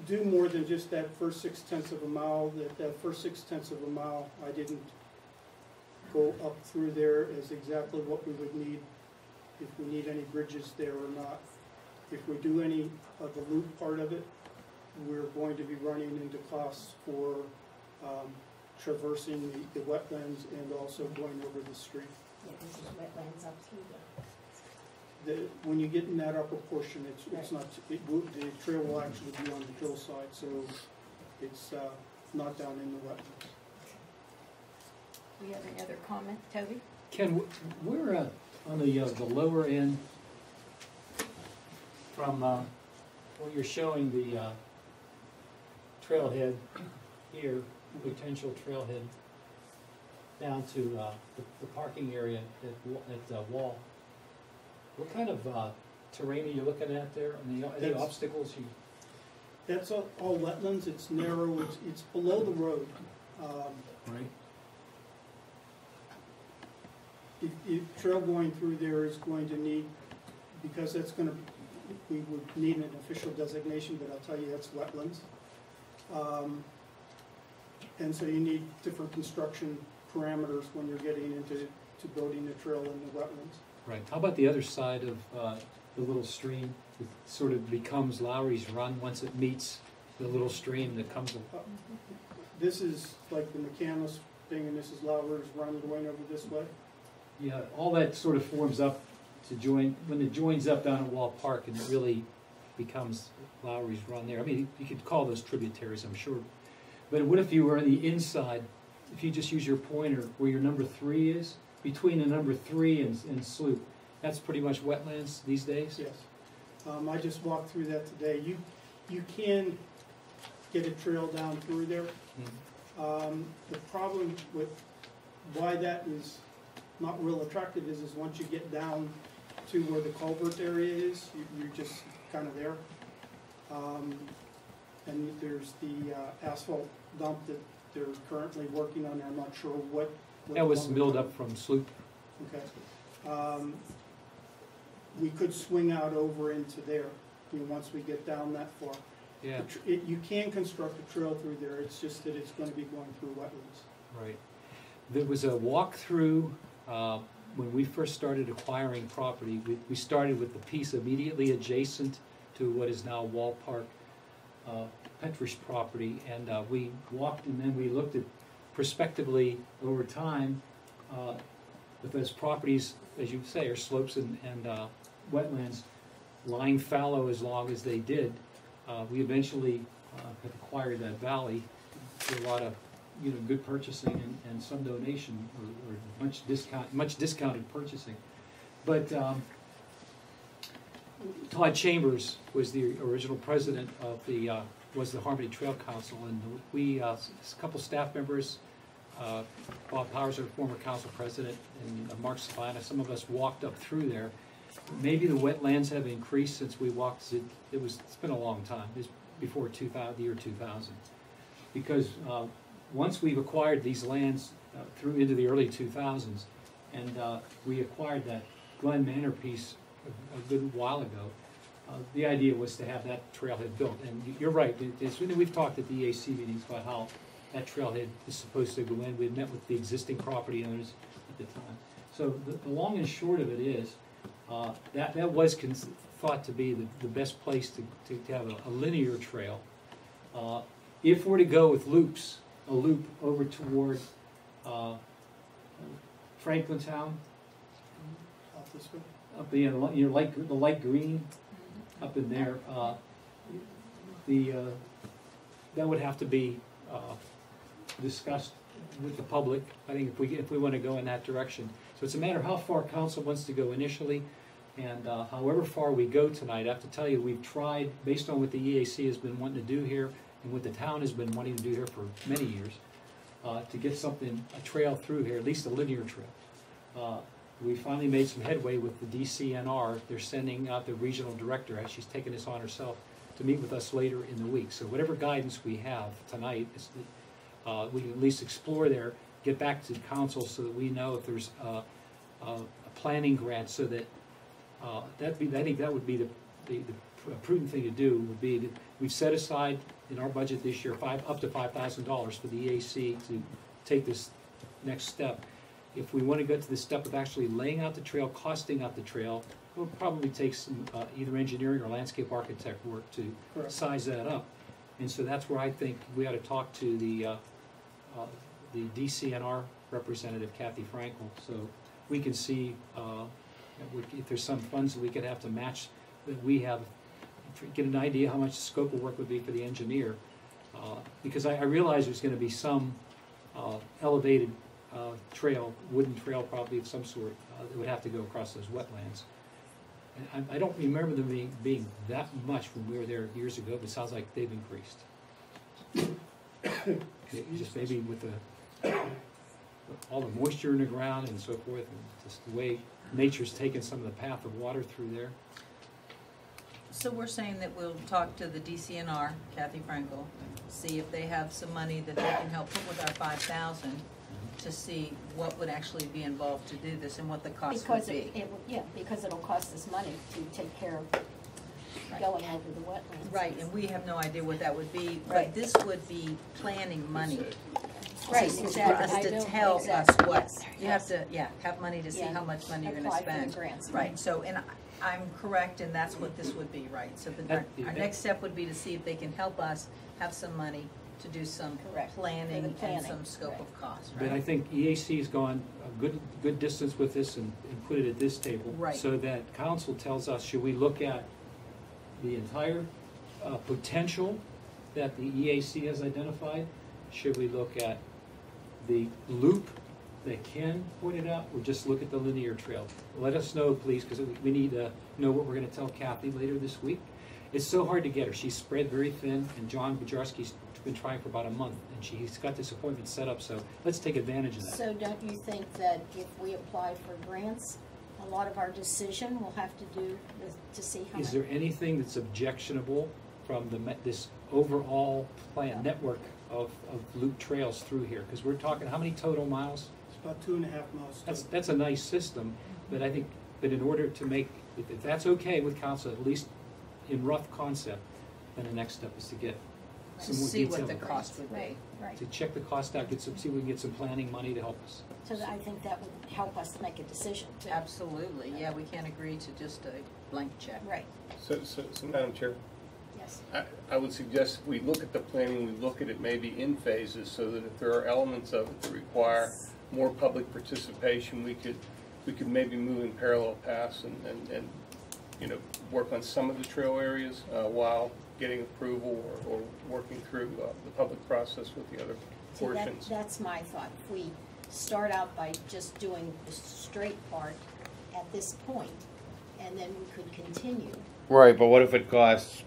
do more than just that first 0.6 of a mile, that first 0.6 of a mile, I didn't go up through there as exactly what we would need, if we need any bridges there or not. If we do any of the loop part of it, we're going to be running into costs for traversing the wetlands and also going over the street. Yeah, this is wetlands up through there. When you get in that upper portion, it's not. The trail will actually be on the hillside, so it's not down in the wetlands. Do you have any other comment, Toby? Ken, we're on the lower end from where you're showing the trailhead here, potential trailhead, down to the parking area at Wall. What kind of terrain are you looking at there? Any obstacles? That's all wetlands. It's narrow. It's below the road. Right. If trail going through there is going to need, because that's gonna, we would need an official designation, but I'll tell you that's wetlands. And so you need different construction parameters when you're getting into building a trail in the wetlands. Right. How about the other side of the little stream? It sort of becomes Lowry's Run once it meets the little stream that comes. This is like the McCandless thing, and this is Lowry's Run going over this way. Yeah, all that sort of forms up to join, when it joins up down at Wall Park, and it really becomes Lowry's Run there. I mean, you could call those tributaries, I'm sure. But what if you were on the inside, if you just use your pointer where your number 3 is, between the number 3 and Sloop, that's pretty much wetlands these days? Yes. I just walked through that today. You can get a trail down through there. The problem with why that is not real attractive is once you get down to where the culvert area is, you're just kind of there. And there's the asphalt dump that they're currently working on. I'm not sure what That was milled up from Sloop. Okay. We could swing out over into there, once we get down that far. Yeah. You can construct a trail through there, it's just that it's going to be going through wetlands. Right. There was a walkthrough when we first started acquiring property. We started with the piece immediately adjacent to what is now Wall Park Petrish property, and we walked and then we looked at prospectively over time with those properties, as you say, are slopes and wetlands lying fallow as long as they did. We eventually have acquired that valley through a lot of good purchasing and some donation or much discounted purchasing. But Todd Chambers was the original president of the Harmony Trail Council, and we a couple staff members, Bob Powers, our former council president, and Mark Savannah, some of us walked up through there. Maybe the wetlands have increased since we walked. It's been a long time. It was before the year 2000, because once we've acquired these lands through into the early 2000s, and we acquired that Glen Manor piece a good while ago, the idea was to have that trailhead built. And you're right. We've talked at the EAC meetings about how that trailhead is supposed to go in. We had met with the existing property owners at the time. So the long and short of it is that was thought to be the best place to have a linear trail. If we're to go with loops, a loop over toward Franklintown, Off this way. up the light green, up in there, that would have to be discussed with the public. I think if we want to go in that direction. So it's a matter of how far council wants to go initially, and however far we go tonight. I have to tell you, we've tried, based on what the EAC has been wanting to do here, and what the town has been wanting to do here for many years, to get a trail through here, at least a linear trail. We finally made some headway with the DCNR. They're sending out the regional director, as she's taken this on herself, to meet with us later in the week. So whatever guidance we have tonight, we can at least explore there, get back to council so that we know if there's a planning grant, so that I think that would be the prudent thing to do. Would be that we've set aside in our budget this year up to $5,000 for the EAC to take this next step. If we want to go to the step of actually laying out the trail, costing out the trail, it will probably take some either engineering or landscape architect work to size that up. And so that's where I think we ought to talk to the DCNR representative, Kathy Frankel, so we can see if there's some funds that we could have to match that we have, get an idea how much the scope of work would be for the engineer. Because I realize there's going to be some elevated trail, wooden trail probably of some sort, that would have to go across those wetlands. And I don't remember them being that much when we were there years ago, but it sounds like they've increased. Just maybe with all the moisture in the ground and so forth, and just the way nature's taken some of the path of water through there. So we're saying that we'll talk to the DCNR, Kathy Frankel, see if they have some money that they can help put with our 5,000 to see what would actually be involved to do this and what the cost would be. Because it'll cost us money to take care of going over the wetlands. Right, and we have no idea what that would be, but Right. this would be planning money. Right, For exactly. us I to know tell exactly. us what, Yes, you yes. have to, have money to see Yeah. how much money you're gonna Apply for the spend. grants. Right, so, and I'm correct, and that's what this would be, right? So our next step would be to see if they can help us have some money to do some Correct. planning For the planning. and some scope of cost, But I right? think EAC has gone a good distance with this and put it at this table. Right. So that council tells us, should we look at the entire potential that the EAC has identified? Should we look at the loop that Ken pointed out, or just look at the linear trail? Let us know, please, because we need to know what we're gonna tell Kathy later this week. It's so hard to get her. She's spread very thin, and John Bujarski's been trying for about a month, and she's got this appointment set up, so let's take advantage of that. So don't you think that if we apply for grants, a lot of our decision will have to do with, to see how much? Is there anything that's objectionable from this overall plan, network of loop trails through here? Because we're talking, how many total miles? It's about 2.5 miles. That's a nice system, but I think, but in order to make, if that's okay with council, at least in rough concept, then the next step is to get To some more see detail. what the cost would be. Right. To check the cost out, see if we can get some planning money to help us. So I think that would help us to make a decision too. Absolutely, yeah, we can't agree to just a blank check. Right, So Madam Chair, yes. I would suggest we look at the planning, we look at it maybe in phases, so that if there are elements of it that require more public participation, we could maybe move in parallel paths and you know, work on some of the trail areas while getting approval or working through the public process with the other See, portions. that's my thought. If we start out by just doing the straight part at this point, and then we could continue. Right, but what if it costs,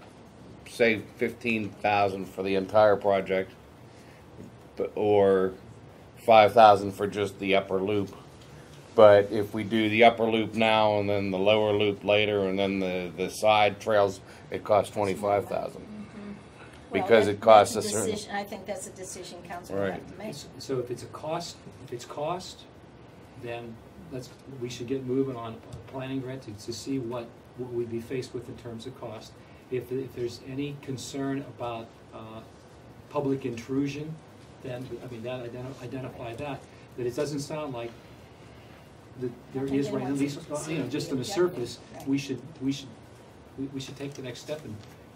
say, 15,000 for the entire project, or 5,000 for just the upper loop? But if we do the upper loop now and then the lower loop later and then the side trails, it costs 25,000. Because it costs that's a certain. decision. I think that's a decision council will Right. have to make. So if it's cost, then we should get moving on a planning grant to see what we'd be faced with in terms of cost. If there's any concern about public intrusion, then, I mean, that identify that. But it doesn't sound like there is right, at least, you know, just on the surface, we should take the next step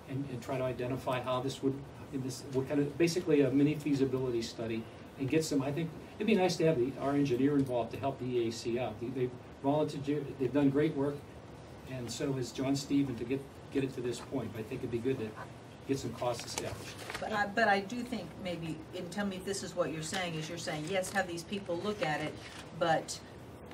and try to identify how this would, what kind of, basically a mini feasibility study, and get some, I think, it'd be nice to have our engineer involved to help the EAC out. They've volunteered, they've done great work, and so has John Stephen to get it to this point. I think it'd be good to get some costs established. But I do think maybe, and tell me if this is what you're saying, is you're saying, yes, have these people look at it, but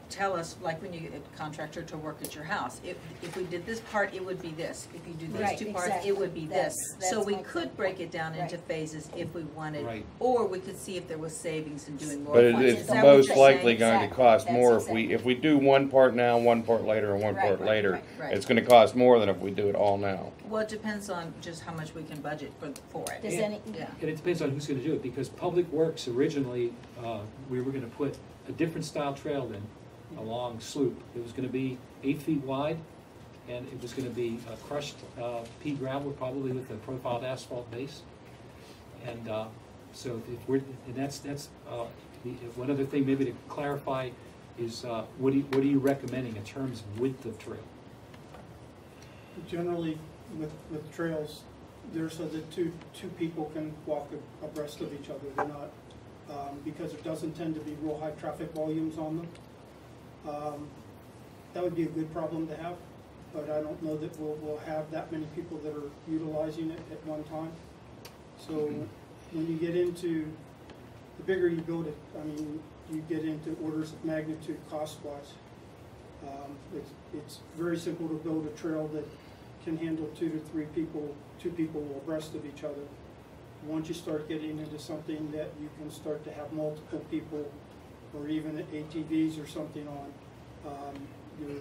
tell us, like when you get a contractor to work at your house, if we did this part, it would be this. If you do these Right, two parts, exactly. it would be this. That's So we my could point. break it down into Right. phases if we wanted, Right. or we could see if there was savings in doing more. But parts. it's Is that what most you're likely saying? going to Exactly. cost That's more exactly. if we do one part now, one part later, and one Right, part right, later. right. It's going to cost more than if we do it all now. Well, it depends on just how much we can budget for it. Does Yeah. any, Yeah. And it depends on who's gonna do it, because Public Works originally, we were gonna put a different style trail in along Sloop. It was gonna be 8 feet wide, and it was gonna be crushed pea gravel, probably with a profiled asphalt base. And so if we're, and that's one other thing maybe to clarify is what are you recommending in terms of width of trail? Generally, with trails, they're so that two people can walk abreast of each other. They're not, because it doesn't tend to be real high traffic volumes on them. That would be a good problem to have, but I don't know that we'll have that many people that are utilizing it at one time. So when you get into, the bigger you build it, I mean, you get into orders of magnitude cost-wise. It's very simple to build a trail that can handle 2 to 3 people, 2 people abreast of each other. Once you start getting into something that you can start to have multiple people, or even ATVs or something on, you're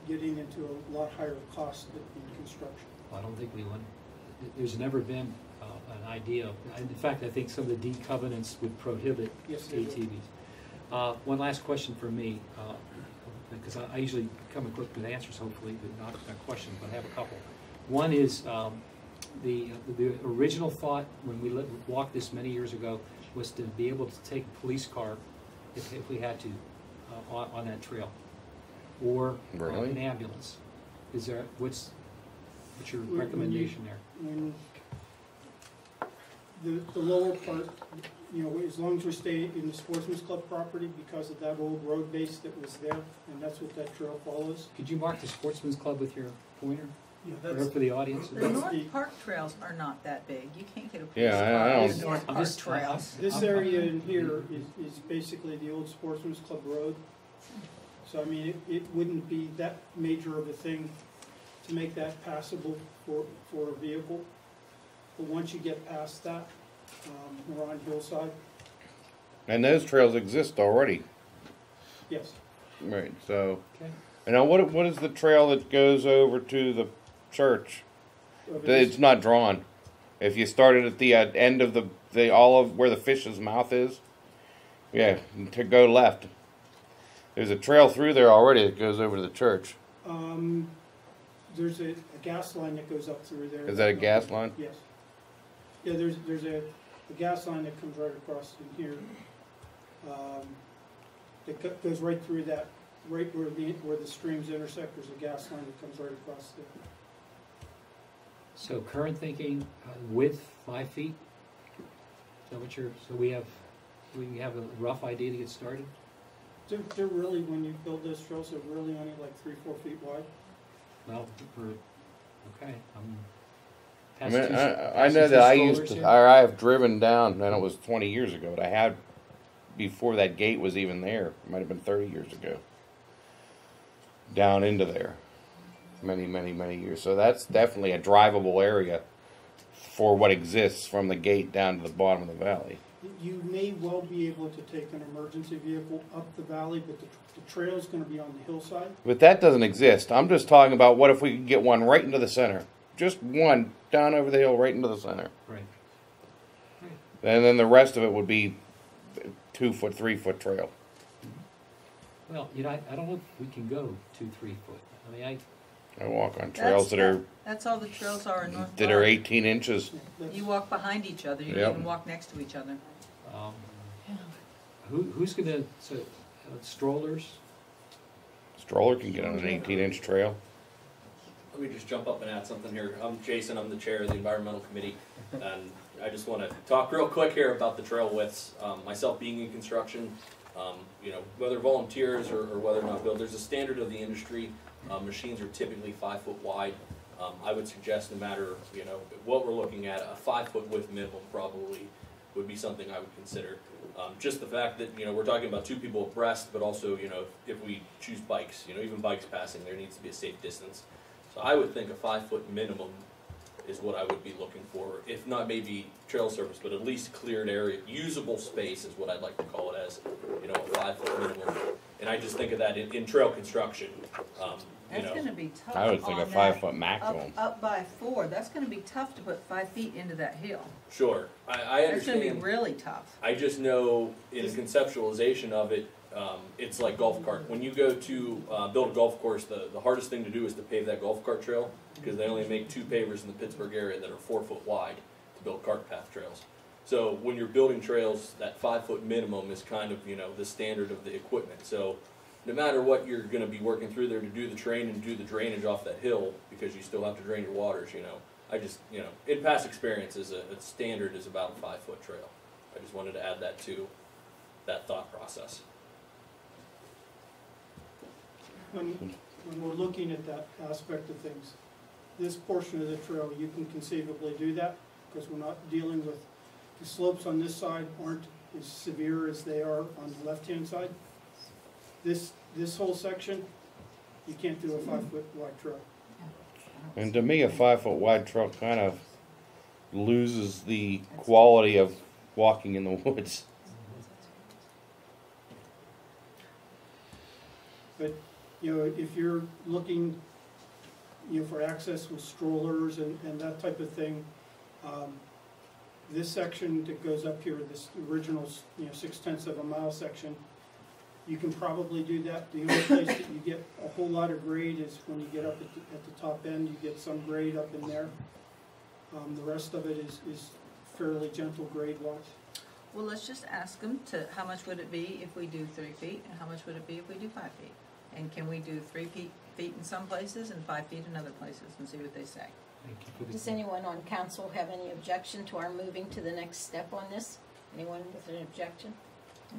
getting into a lot higher cost in construction. I don't think we want, there's never been an idea. In fact, I think some of the deed covenants would prohibit Yes, they do. ATVs. One last question for me, because I usually come equipped with answers, hopefully, but not a question, but I have a couple. One is the original thought when we walked this many years ago was to be able to take a police car if we had to on that trail, or Really? an ambulance. Is there what's your recommendation there? When the lower part, you know, as long as we stay in the Sportsman's Club property because of that old road base that was there, and that's what that trail follows. Could you mark the Sportsman's Club with your pointer? Yeah, Or for the audience? The North Park trails are not that big. You can't get a police Yeah, car I on don't- the North I'm Park just- trails. This area in here is basically the old Sportsman's Club road. So, I mean, it wouldn't be that major of a thing to make that passable for a vehicle. But once you get past that, we're on hillside, And those trails exist already. yes. Right, so. Okay. And now what is the trail that goes over to the church? Over this- It's not drawn. If you started at the end of the olive where the fish's mouth is, yeah, to go left. There's a trail through there already that goes over to the church. There's a gas line that goes up through there. Is that a gas line? Yes. Yeah, there's a gas line that comes right across in here. That goes right through that, right where the streams intersect, there's a gas line that comes right across there. So current thinking, width 5 feet? Is that what so we have a rough idea to get started? They're really, when you build those trails, they're really only like 3-4 feet wide. Well, okay. I mean, I know that I used to, I have driven down, and it was 20 years ago, but I had, before that gate was even there, it might have been 30 years ago, down into there. Many, many, many years. So that's definitely a drivable area for what exists from the gate down to the bottom of the valley. You may well be able to take an emergency vehicle up the valley, but the trail's gonna be on the hillside. But that doesn't exist. I'm just talking about what if we could get one right into the center. Just one down over the hill right into the center. Right. And then the rest of it would be 2 foot, 3 foot trail. Well, you know, I don't know if we can go 2-3 foot. I mean, I walk on trails That's all the trails are in North Park. that are 18 inches. You walk behind each other. You Yep. don't even walk next to each other. who's gonna, strollers? Stroller can get on an 18-inch trail. Let me just jump up and add something here. I'm Jason, I'm the chair of the environmental committee, and I just want to talk real quick here about the trail widths. Myself being in construction, you know, whether volunteers or whether or not build, there's a standard of the industry. Machines are typically 5 foot wide. I would suggest no matter, you know, what we're looking at, a 5 foot width minimum probably would be something I would consider. Just the fact that, you know, we're talking about 2 people abreast, but also, you know, if we choose bikes, you know, even bikes passing, there needs to be a safe distance. So I would think a 5 foot minimum is what I would be looking for, if not maybe trail surface, but at least cleared area, usable space is what I'd like to call it as, you know, a 5 foot minimum. And I just think of that in trail construction, you That's know. going to be tough. I would think a on 5 that foot maximum. Up by 4. That's going to be tough to put 5 feet into that hill. Sure, I That's understand. going to be really tough. I just know in conceptualization of it, it's like golf cart. When you go to build a golf course, the hardest thing to do is to pave that golf cart trail, because they only make 2 pavers in the Pittsburgh area that are 4 foot wide to build cart path trails. So when you're building trails, that 5 foot minimum is kind of, you know, the standard of the equipment. So no matter what you're going to be working through there to do the train and do the drainage off that hill, because you still have to drain your waters, you know. I just, you know, in past experiences, a standard is about a 5 foot trail. I just wanted to add that to that thought process. When we're looking at that aspect of things, this portion of the trail, you can conceivably do that, because we're not dealing with, the slopes on this side aren't as severe as they are on the left-hand side. This whole section, you can't do a 5 foot wide trail. And to me, a 5 foot wide trail kind of loses the quality of walking in the woods. But, you know, if you're looking, you know, for access with strollers and that type of thing, this section that goes up here, this original, 0.6 of a mile section, you can probably do that. The only place that you get a whole lot of grade is when you get up at the top end. You get some grade up in there. The rest of it is fairly gentle grade-wise. Well, let's just ask them how much would it be if we do 3 feet, and how much would it be if we do 5 feet? And can we do 3 feet in some places and 5 feet in other places, and see what they say? Does anyone on council have any objection to our moving to the next step on this? Anyone with an objection?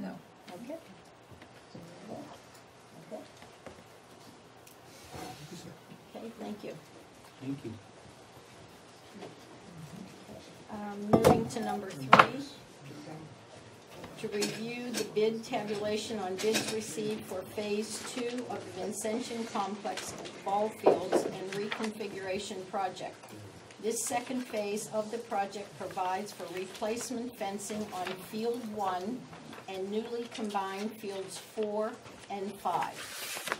No. Okay. Okay. Okay, thank you. Thank you. Moving to number 3. To review the bid tabulation on bids received for Phase 2 of the Vincentian Complex Ball Fields and Reconfiguration Project. This second phase of the project provides for replacement fencing on Field 1 and newly combined Fields 4 and 5.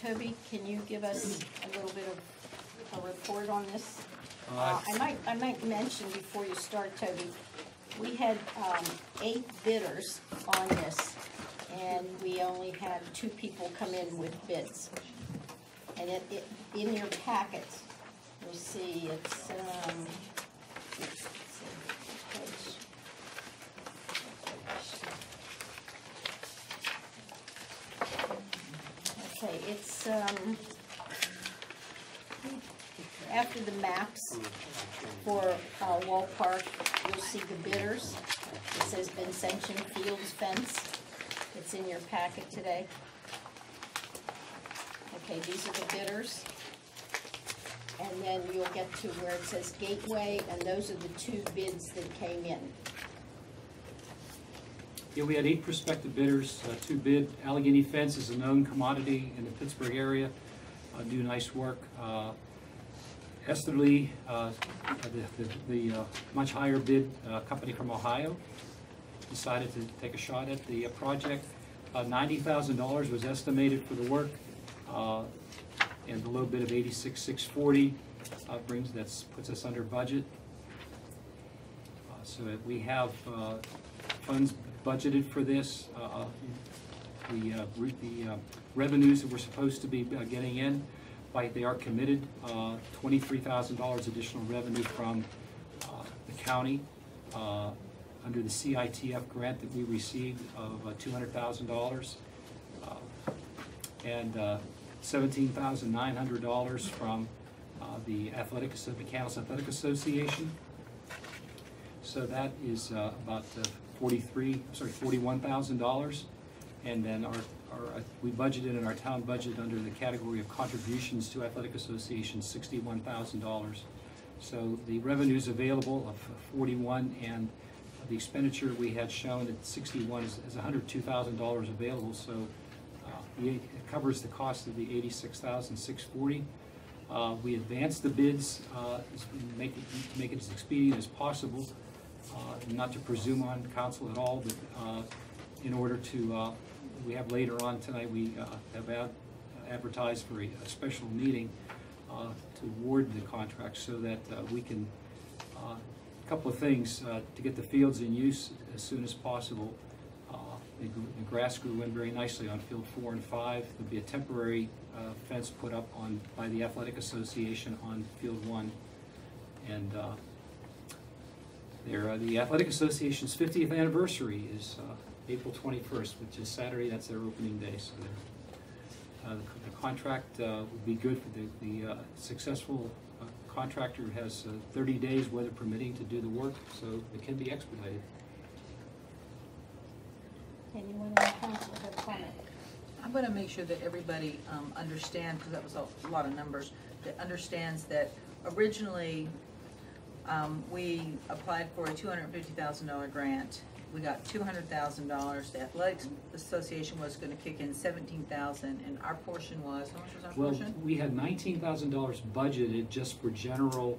Toby, can you give us a little bit of a report on this? I might mention before you start, Toby, we had 8 bidders on this, and we only had 2 people come in with bids. And it in your packet, you'll see it's okay, it's after the maps for Wall Park, you'll see the bidders. It says Vincentian Fields Fence. It's in your packet today. Okay, these are the bidders. And then you'll get to where it says Gateway, and those are the 2 bids that came in. Yeah, we had 8 prospective bidders. 2 bid. Allegheny Fence is a known commodity in the Pittsburgh area. Do nice work. Esterly, the much higher bid company from Ohio, decided to take a shot at the project. $90,000 was estimated for the work, and the low bid of $86,640 puts us under budget. So we have funds budgeted for this. The revenues that we're supposed to be getting in, they are committed. $23,000 additional revenue from the county under the CITF grant that we received of $200,000, and $17,900 from the McCandless Athletic Association. So that is about $41,000, and then we budgeted in our town budget under the category of contributions to athletic associations $61,000. So the revenues available of 41 and the expenditure we had shown at 61 is $102,000 available. So it covers the cost of the $86,640. We advanced the bids to make it as expedient as possible, not to presume on council at all, but in order to we have later on tonight, we have advertised for a special meeting to award the contract so that we can, a couple of things, to get the fields in use as soon as possible. The grass grew in very nicely on Field 4 and 5. There'll be a temporary fence put up by the Athletic Association on Field 1. And the Athletic Association's 50th anniversary is April 21st, which is Saturday. That's their opening day. So the contract would be good for the successful contractor has 30 days, weather permitting, to do the work, so it can be expedited. Anyone on council have a comment? I'm going to make sure that everybody understands, because that was a lot of numbers, that understands that originally we applied for a $250,000 grant. We got $200,000. The Athletics Association was going to kick in $17,000, and our portion was, how much was our portion? Well, we had $19,000 budgeted just for general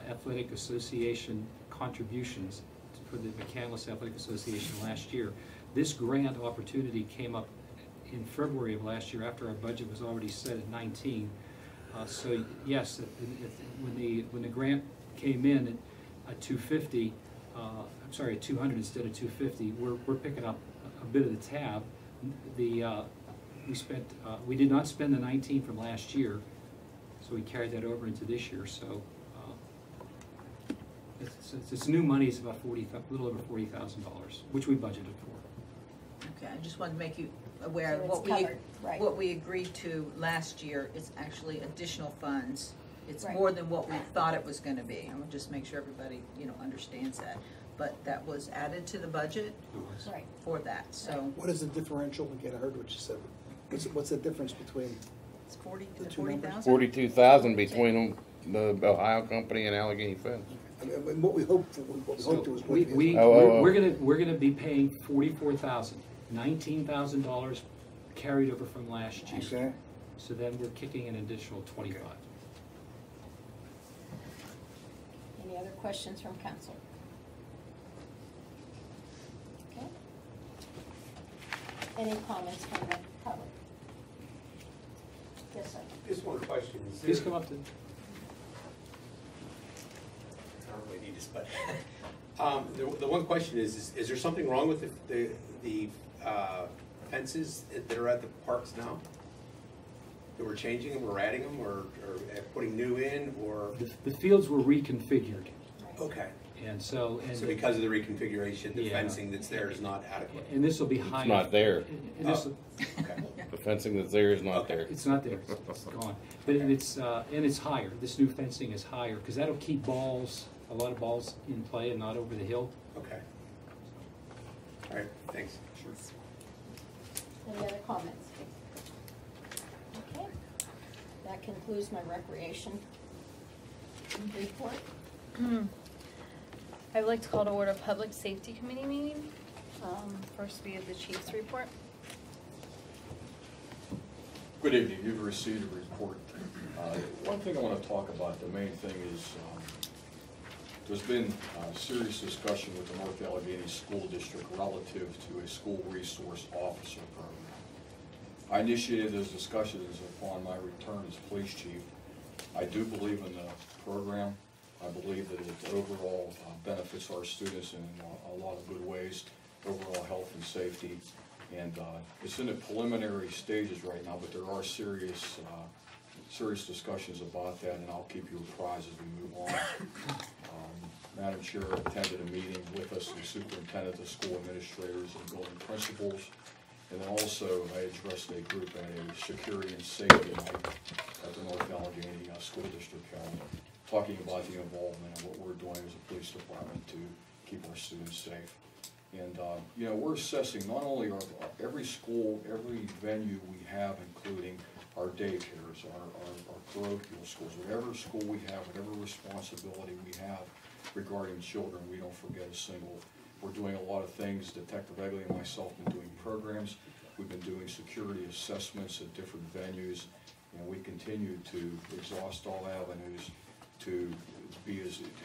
Athletic Association contributions for the McCandless Athletic Association last year. This grant opportunity came up in February of last year after our budget was already set at 19. So yes, when the grant came in, a 250, I'm sorry, a 200 instead of 250, we're picking up a bit of the tab. We did not spend the 19 from last year, so we carried that over into this year. So it's new money. It's about a little over $40,000, which we budgeted for. Okay, I just wanted to make you aware So of it's covered, right. what we agreed to last year is actually additional funds. It's Right. more than what we thought it was gonna be. I will just make sure everybody, understands that. But that was added to the budget Right. for that, so What is the differential? Again, I heard what you said. What's the difference between? it's 40 The to two numbers? 40,000? 42,000 between the Ohio company and Allegheny Fence. I mean, what we hoped for, what we hoped it was. We're gonna be paying $44,000, $19,000 carried over from last year. Okay. So then we're kicking an additional 25. Any other questions from council? Okay. Any comments from the public? Yes, sir. Just one question. Please come up to. I don't really need this, but the one question is there something wrong with the fences that are at the parks now? That we're changing them, or adding them, or putting new in, or? The fields were reconfigured. Okay. And so. So because of the reconfiguration, the Yeah. fencing that's there is not adequate? And this will be higher. It's not there. And this Okay. The fencing that's there is not there. It's not there, it's gone. But it's higher, this new fencing is higher, because that'll keep a lot of balls in play and not over the hill. Okay. All right, thanks. Sure. Any other comments? Okay. That concludes my recreation report. I would like to call to order a Public Safety Committee meeting. First, we have the chief's report. Good evening. You've received a report. One thing I want to talk about, the main thing is there's been serious discussion with the North Allegheny School District relative to a school resource officer program. I initiated those discussions upon my return as police chief. I do believe in the program. I believe that it overall benefits our students in a lot of good ways, overall health and safety. And it's in the preliminary stages right now, but there are serious discussions about that, and I'll keep you apprised as we move on. Madam Chair attended a meeting with us, the superintendent, the school administrators, and building principals. And then also I addressed a group at a security and safety night at the North Allegheny School District, talking about the involvement and what we're doing as a police department to keep our students safe. And we're assessing not only every school, every venue we have, including our daycares, our parochial schools, whatever school we have, whatever responsibility we have regarding children, we don't forget a single. We're doing a lot of things. Detective Egley and myself have been doing programs. We've been doing security assessments at different venues, and we continue to exhaust all avenues to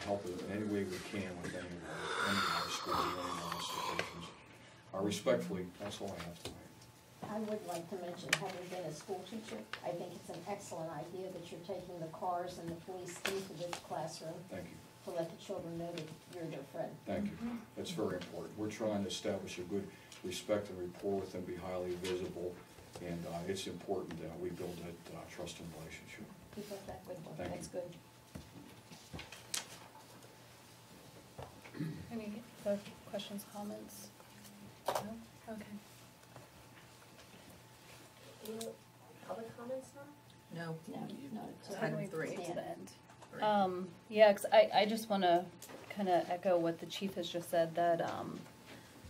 help in any way we can with any of our schools and any of our institutions. Respectfully, that's all I have tonight. I would like to mention, having been a school teacher, I think it's an excellent idea that you're taking the cars and the police into this classroom. Thank you. To let the children know that you're their friend. Thank you. That's very important. We're trying to establish a good respect and rapport with them, be highly visible, and it's important that we build that trust and relationship. Keep up that good work. Thank That's you. good. Any other questions, comments? No? Okay. Public comments now? No. No. So how do we Three. proceed to the end? Yeah, 'cause I just want to kind of echo what the chief has just said, that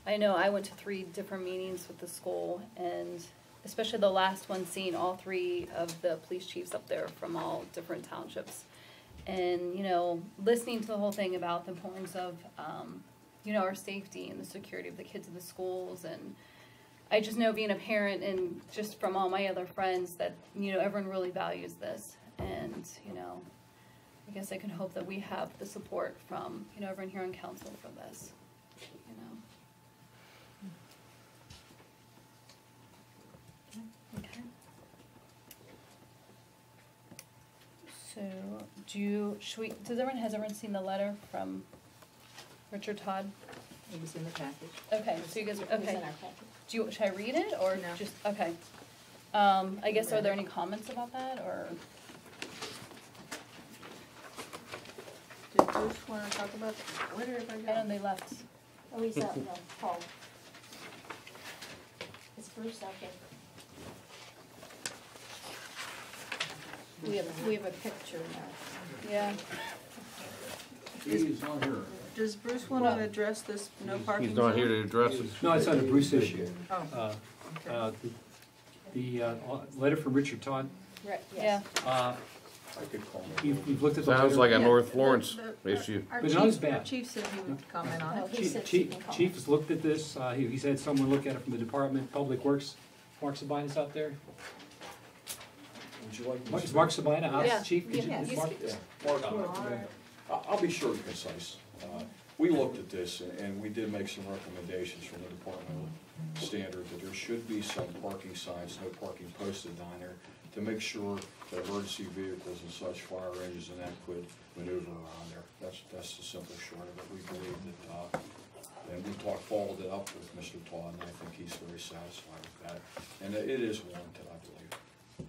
I know I went to 3 different meetings with the school, and especially the last one, seeing all 3 of the police chiefs up there from all different townships. And, listening to the whole thing about the importance of, our safety and the security of the kids in the schools. And I just know, being a parent and just from all my other friends, that, everyone really values this. And, I guess I can hope that we have the support from, everyone here on council for this, Okay. So has everyone seen the letter from Richard Todd? It was in the package. Okay, so you guys, It was in okay. our packet. Should I read it, or No. just, okay. I guess, are there any comments about that, or? Did Bruce want to talk about, where did everybody I don't know, they left. Oh, he's out, no, Paul. It's Bruce out there. We have a picture now. Yeah. He's not here. Does Bruce want to address this no parking He's zone? not here to address it. No, it's not a Bruce issue. Oh, The letter from Richard Todd, Right, Yeah. uh, I could call him. you've looked at the letter? Sounds like a Yeah. North Florence The- issue. Our But not as chief- bad. our Chief said he would comment on Oh, it. he said Chief, you can call. Chief has looked at this, he's had someone look at it from the Department of Public Works. Mark Sabina's out there. Would you like me to? Is Mark Sabina out, Yeah. Chief? Could you- Yeah. Mark- Yeah, Mark, I'll be short and concise. We looked at this and we did make some recommendations from the departmental standard that there should be some parking signs, no parking posted down there to make sure that emergency vehicles and such, fire engines and that could maneuver around there. That's the simple short of it. We believe that, and we followed it up with Mr. Todd, and I think he's very satisfied with that. And it is warranted, I believe.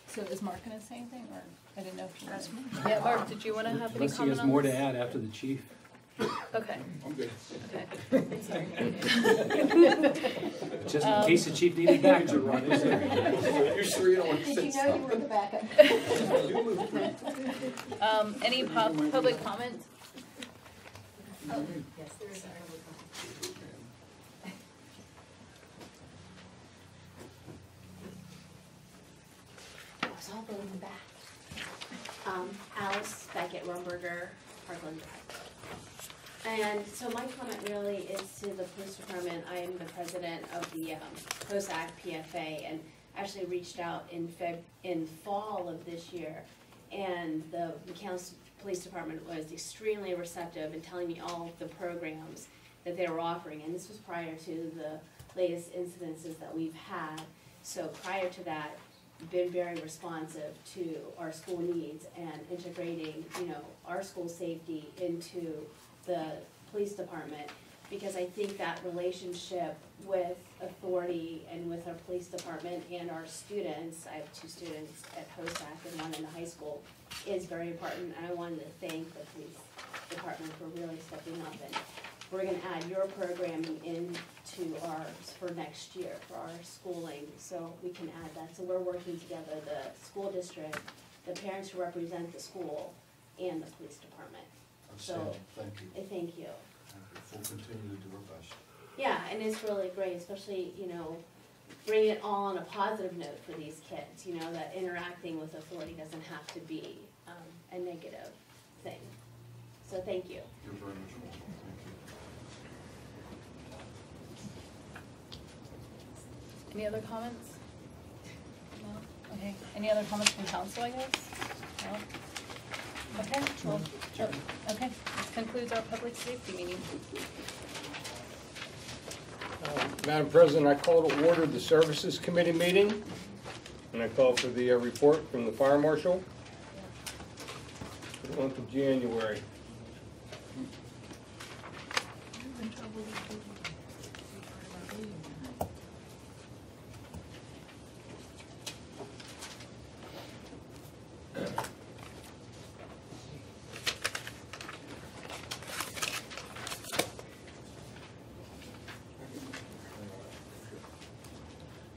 So is Mark gonna say anything, or, I didn't know if you wanted. Yeah, Mark, did you wanna have any Unless he comment has on more to this? add after the chief. Okay, I'm good. okay. Sorry. Just in case the chief needed back to run, is there? You're sure you don't want to Did you say know you were the backup? Any public comment? Oh, yes, there is. I was all the way in the back. Alice Beckett-Rumberger, Parkland Drive. And so my comment really is to the police department. I am the president of the COSAC PFA, and actually reached out in fall of this year. And the McCandless Police Department was extremely receptive in telling me all of the programs that they were offering. And this was prior to the latest incidences that we've had. So prior to that, been very responsive to our school needs and integrating, our school safety into the police department, because I think that relationship with authority and with our police department and our students, I have 2 students at COSAC and 1 in the high school, is very important. And I wanted to thank the police department for really stepping up, and we're gonna add your programming into ours for next year, for our schooling, so we can add that. So we're working together, the school district, the parents who represent the school, and the police department. So, Thank you. I thank you. We'll continue to do our best. Yeah, and it's really great, especially, bringing it all on a positive note for these kids, that interacting with authority doesn't have to be a negative thing. So thank you. You're very much welcome. Thank you. Any other comments? No? Okay, any other comments from council, I guess? No? Okay, well, okay, this concludes our public safety meeting. Madam President, I call to order the Services Committee meeting, and I call for the report from the Fire Marshal for the month of January.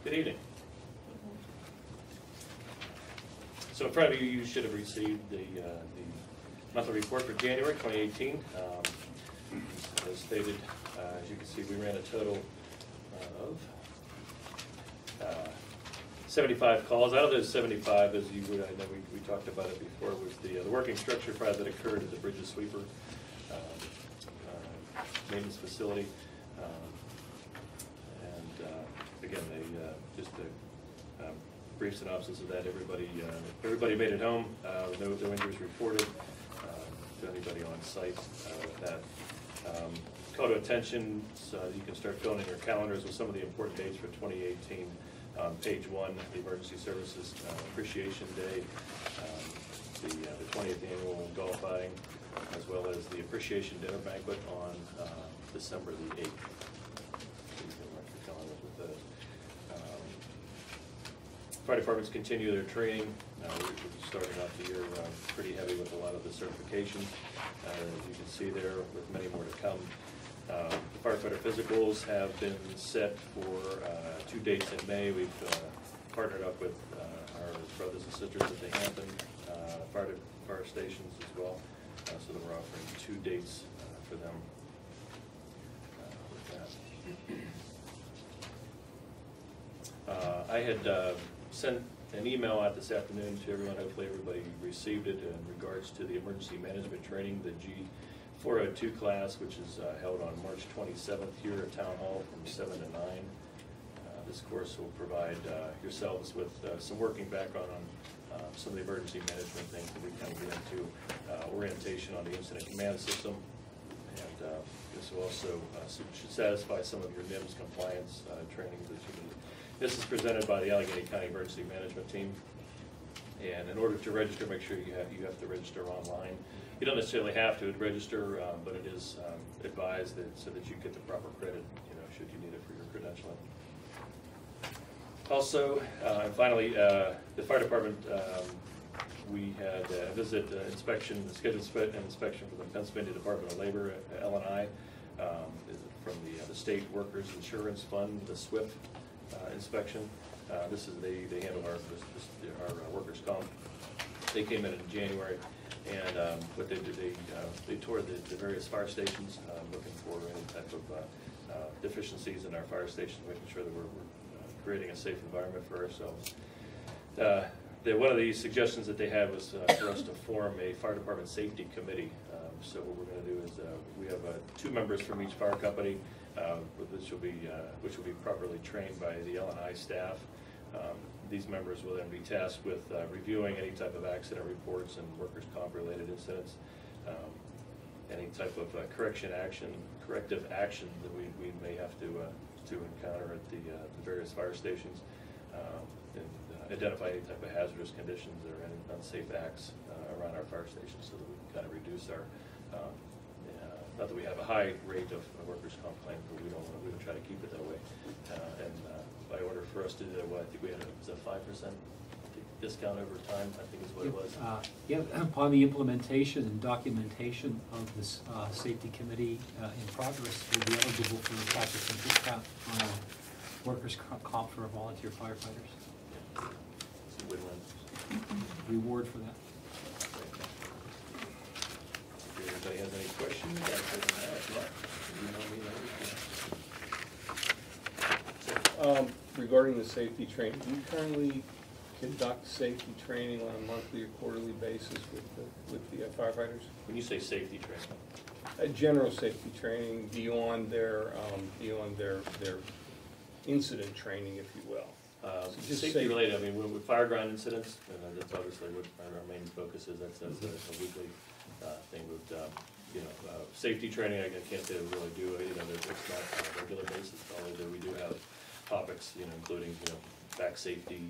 Good evening. So in front of you, you should have received the monthly report for January 2018. As stated, as you can see, we ran a total of 75 calls. Out of those 75, as you would, I know we talked about it before, was the working structure fire that occurred at the Bridges Sweeper maintenance facility. Again, just a brief synopsis of that. Everybody made it home. No injuries reported to anybody on site with that. Call to attention, so you can start filling in your calendars with some of the important dates for 2018. Page 1, the Emergency Services Appreciation Day, the 20th Annual Golf Outing, as well as the Appreciation Dinner Banquet on December the 8th. So you can mark your calendars with those. Fire departments continue their training. We're starting off the year pretty heavy with a lot of the certifications. As you can see there, with many more to come. The firefighter physicals have been set for 2 dates in May. We've partnered up with our brothers and sisters at the Hampton fire stations as well, so that we're offering 2 dates for them with that. I had sent an email out this afternoon to everyone. Hopefully everybody received it in regards to the emergency management training, the G402 class, which is held on March 27th here at Town Hall from 7 to 9. This course will provide yourselves with some working background on some of the emergency management things that we kind of get into, orientation on the incident command system, and this will also should satisfy some of your NIMS compliance trainings that you need. This is presented by the Allegheny County Emergency Management Team, and in order to register, make sure you have to register online. You don't necessarily have to register, but it is advised that so that you get the proper credit, should you need it for your credentialing. Also, and finally, the fire department, we had a visit inspection, scheduled inspection for the Pennsylvania Department of Labor, L&I, from the State Workers Insurance Fund, the SWIFT inspection. This is they handle our workers' comp. They came in January, and what they did, they toured the various fire stations, looking for any type of deficiencies in our fire stations, making sure that we're creating a safe environment for ourselves. One of the suggestions that they had was for us to form a fire department safety committee. So what we're going to do is we have 2 members from each fire company, which will be properly trained by the L&I staff. These members will then be tasked with reviewing any type of accident reports and workers' comp related incidents, any type of corrective action that we may have to encounter at the various fire stations, and identify any type of hazardous conditions or any unsafe acts around our fire stations, so that we can kind of reduce our not that we have a high rate of workers' comp claims, but we don't try to keep it that way. And by order for us to do that, I think we had a 5% discount over time, I think is what it was. Upon the implementation and documentation of this safety committee in progress, we'll be eligible for a 5% discount on workers' comp for volunteer firefighters. It's a win-win. Reward for that. If anybody has any questions, regarding the safety training, do you currently conduct safety training on a monthly or quarterly basis with the firefighters? When you say safety training? General safety training beyond their incident training, if you will. Just safety related, I mean, with fire ground incidents, that's obviously what our main focus is. That's a weekly thing. With safety training, I can't say we really do. It's not on a regular basis. Although we do have topics, including back safety,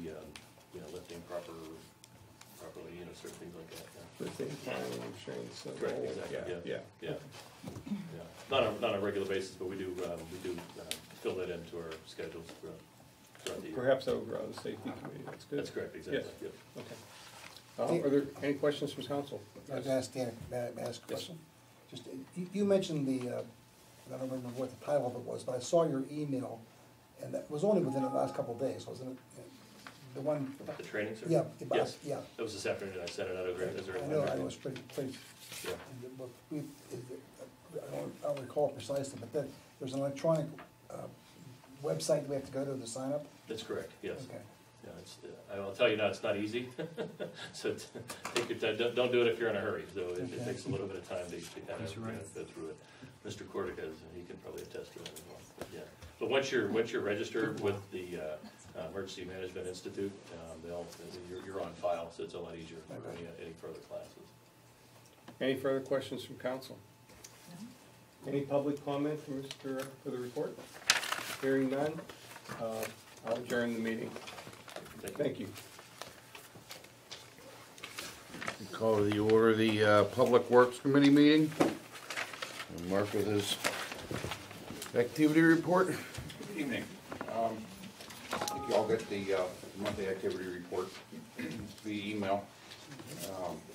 lifting properly, certain things like that. Lifting, climbing, strength, so correct, exactly. Yeah. Not on a regular basis, but we do fill that into our schedules throughout the year. Perhaps over on the safety committee. That's good. That's correct. Exactly. Yes. Yep. Okay. Are there any questions from council? I'd like to ask Dan, may I ask a question? Just you mentioned I don't remember what the title of it was, but I saw your email, and that was only within the last couple of days, wasn't it? The one about the training, sir? Yeah. Yes. Yeah. That was this afternoon. I sent it out over. I know. I was pretty. Yeah. I don't recall precisely, but there's an electronic website we have to go to sign up. That's correct. Yes. Okay. Yeah, I will tell you now, it's not easy. So take your time. Don't do it if you're in a hurry. So it takes a little bit of time to kind of go through it. Mr. Corticas, he can probably attest to that as well. Yeah. But once you're registered with the Emergency Management Institute, you're on file, so it's a lot easier for any further classes. Any further questions from council? Any public comment for the report? Hearing none, I'll adjourn the meeting. Thank you. Call to the order the Public Works Committee meeting. And Mark with his activity report. Good evening. I think you all got the monthly activity report via email.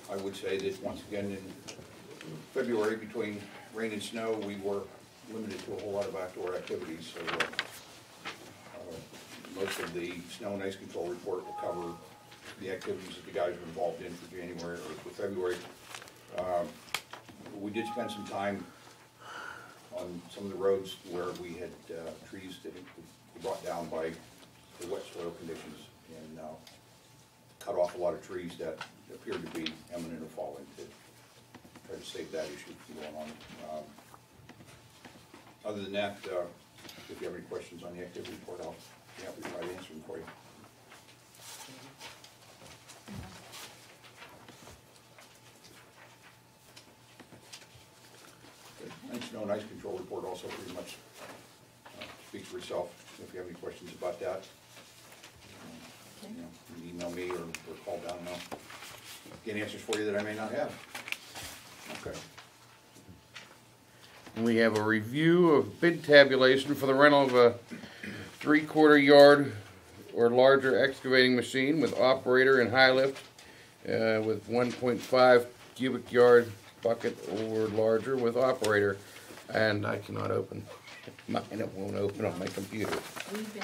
I would say that once again in February, between rain and snow, we were limited to a whole lot of outdoor activities. So most of the snow and ice control report will cover the activities that the guys were involved in for January or for February. We did spend some time on some of the roads where we had trees that were brought down by the wet soil conditions and cut off a lot of trees that appeared to be imminent of falling to try to save that issue from going on. Other than that, if you have any questions on the activity report, I'll be happy to try to answer them for you. And snow and ice control report also pretty much speaks for itself. If you have any questions about that, you can email me or call down and I'll get answers for you that I may not have. Okay. We have a review of bid tabulation for the rental of a 3/4 yard or larger excavating machine with operator and high lift with 1.5 cubic yard bucket or larger with operator. And I cannot open mine. It won't open on my computer. I've been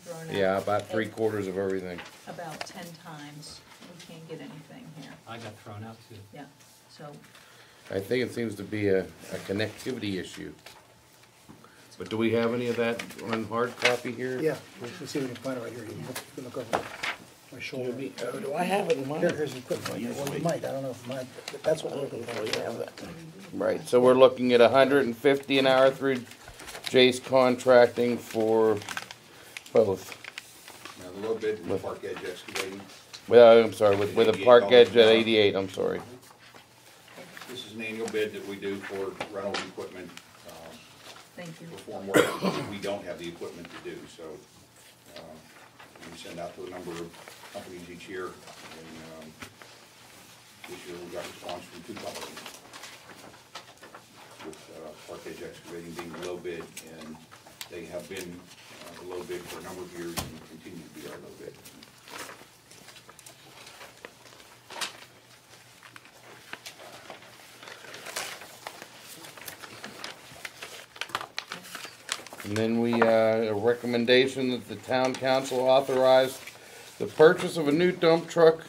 thrown out. Yeah, about 3/4 of everything. About 10 times. We can't get anything here. I got thrown out too. Yeah, so. I think it seems to be a connectivity issue. But do we have any of that on hard copy here? Yeah, let's see if we can find it right here. You can look over my shoulder. Oh, do I have it in mine? Here's the equipment. Well, you might, I don't know if mine, but that's what we're looking for. Right, so we're looking at $150 an hour through Jace Contracting for both. Now, the low bid with Park Edge Excavating. Well, I'm sorry, with a Park Edge at 88, I'm sorry. This is an annual bid that we do for rental of equipment. Thank you. Perform work that we don't have the equipment to do. So we send out to a number of companies each year. And this year we got response from 2 companies, with Park Edge Excavating being the low bid, and they have been the low bid for a number of years and continue to be our low bid. And then we, a recommendation that the town council authorize the purchase of a new dump truck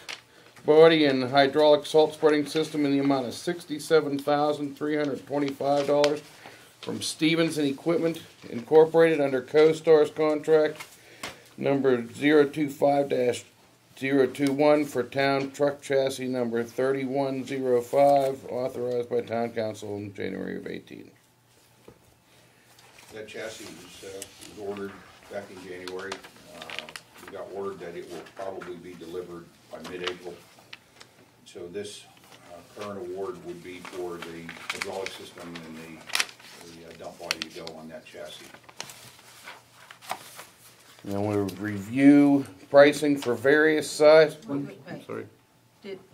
body and hydraulic salt spreading system in the amount of $67,325 from Stevenson Equipment Incorporated under CoStar's contract number 025-021 for town truck chassis number 3105, authorized by town council in January of 18. That chassis was ordered back in January. We got word that it will probably be delivered by mid-April. So this current award would be for the hydraulic system and the dump body to go on that chassis. Now we'll review pricing for various size. Wait. Sorry.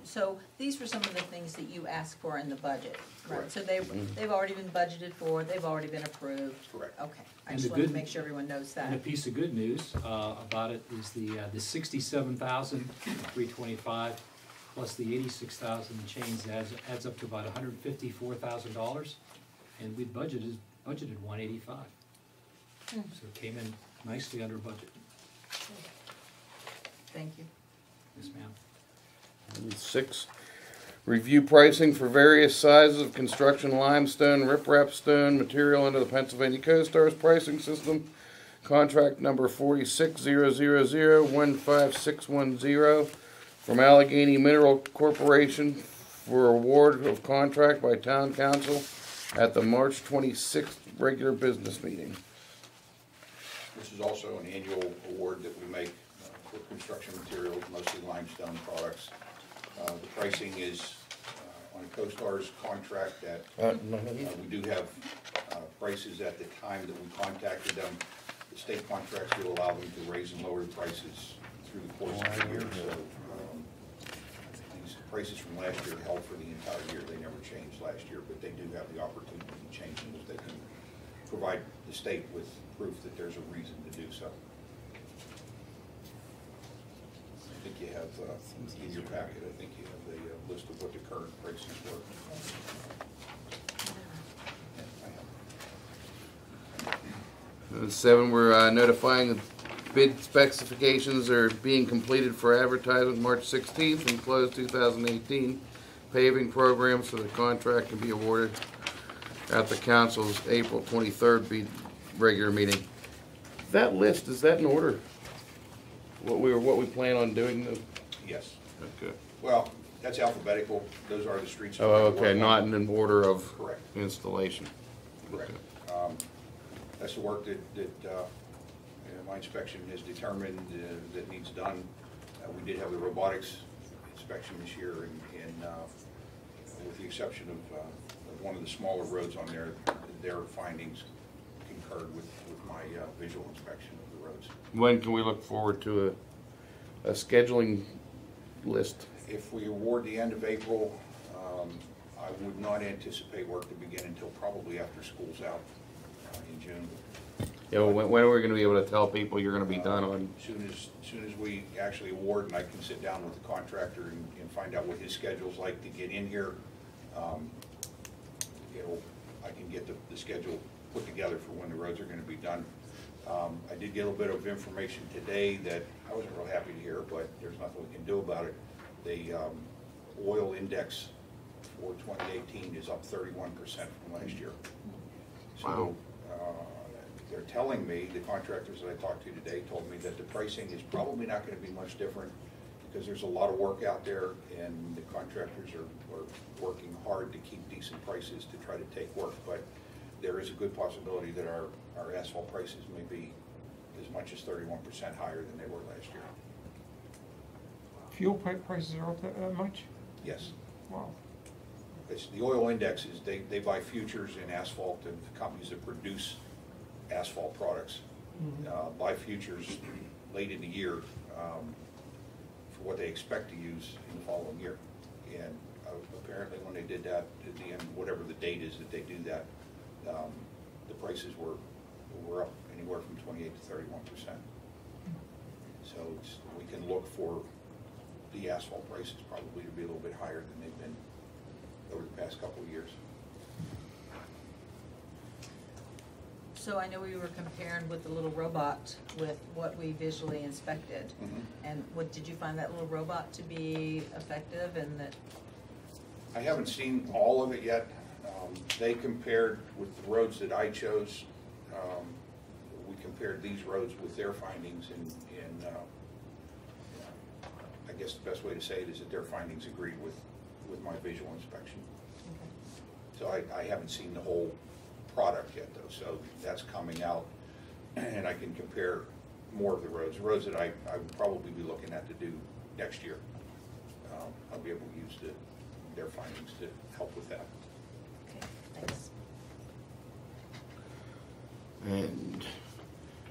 So these were some of the things that you asked for in the budget, right? Correct. So they've already been budgeted for, they've already been approved? Correct. Okay, I And just the wanted to good- make sure everyone knows And a that. piece of good news about it is the $67,325 plus the $86,000 and change adds up to about $154,000, and we budgeted $185. So it came in nicely under budget. Thank you. Yes, ma'am. 6, review pricing for various sizes of construction limestone, riprap stone material under the Pennsylvania CoStar's pricing system. Contract number 4600015610 from Allegheny Mineral Corporation for award of contract by town council at the March 26th regular business meeting. This is also an annual award that we make for construction materials, mostly limestone products. The pricing is on CoStar's contract that we do have prices at the time that we contacted them. The state contracts will allow them to raise and lower the prices through the course of the year. So these prices from last year held for the entire year. They never changed last year, but they do have the opportunity to change them if they can provide the state with proof that there's a reason to do so. I think you have, in your packet, I think you have the list of what the current prices were. Yeah, 7, we're notifying the bid specifications are being completed for advertisement March 16th and closed 2018. Paving programs for the contract can be awarded at the council's April 23rd regular meeting. That list, is that in order? What we plan on doing? Yes. Okay. Well, that's alphabetical. Those are the streets. Oh, okay, not in an order of correct installation. Correct. Okay. That's the work that my inspection has determined that needs done. We did have the robotics inspection this year, and with the exception of one of the smaller roads on there, their findings concurred with my visual inspection of the roads. When can we look forward to a scheduling list? If we award the end of April, I would not anticipate work to begin until probably after school's out in June. Yeah, well, when are we going to be able to tell people you're going to be done on? As soon as we actually award, and I can sit down with the contractor and find out what his schedule's like to get in here. I can get the schedule put together for when the roads are going to be done. I did get a little bit of information today that I wasn't real happy to hear, but there's nothing we can do about it. The oil index for 2018 is up 31% from last year. So they're telling me, the contractors that I talked to today told me that the pricing is probably not going to be much different because there's a lot of work out there, and the contractors are working hard to keep decent prices to try to take work. But there is a good possibility that our asphalt prices may be as much as 31% higher than they were last year. Fuel prices are up that much? Yes. Wow. It's the oil index is they buy futures in asphalt, and the companies that produce asphalt products buy futures late in the year for what they expect to use in the following year. And apparently when they did that at the end, whatever the date is that they do that, the prices were up anywhere from 28 to 31%. So we can look for the asphalt prices probably to be a little bit higher than they've been over the past couple of years. So I know we were comparing with the little robot with what we visually inspected. And did you find that little robot to be effective? And that I haven't seen all of it yet. They compared with the roads that I chose. We compared these roads with their findings, and I guess the best way to say it is that their findings agreed with my visual inspection. So I haven't seen the whole product yet, though, so that's coming out, and I can compare more of the roads that I would probably be looking at to do next year. I'll be able to use their findings to help with that. Okay, thanks. And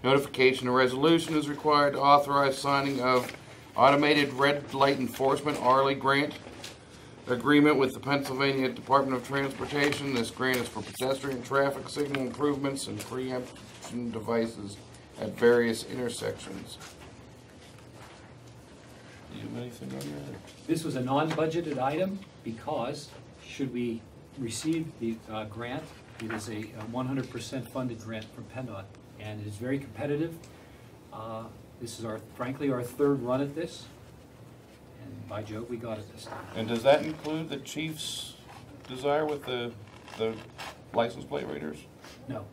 notification of resolution is required to authorize signing of automated red light enforcement (ARLI) grant agreement with the Pennsylvania Department of Transportation. This grant is for pedestrian traffic signal improvements and preemption devices at various intersections. Do you have anything on that? This was a non-budgeted item because should we receive the grant, it is a 100% funded grant from PennDOT, and it is very competitive. This is frankly our third run at this. And by Jove, we got it this time. And does that include the chief's desire with the license plate readers? No.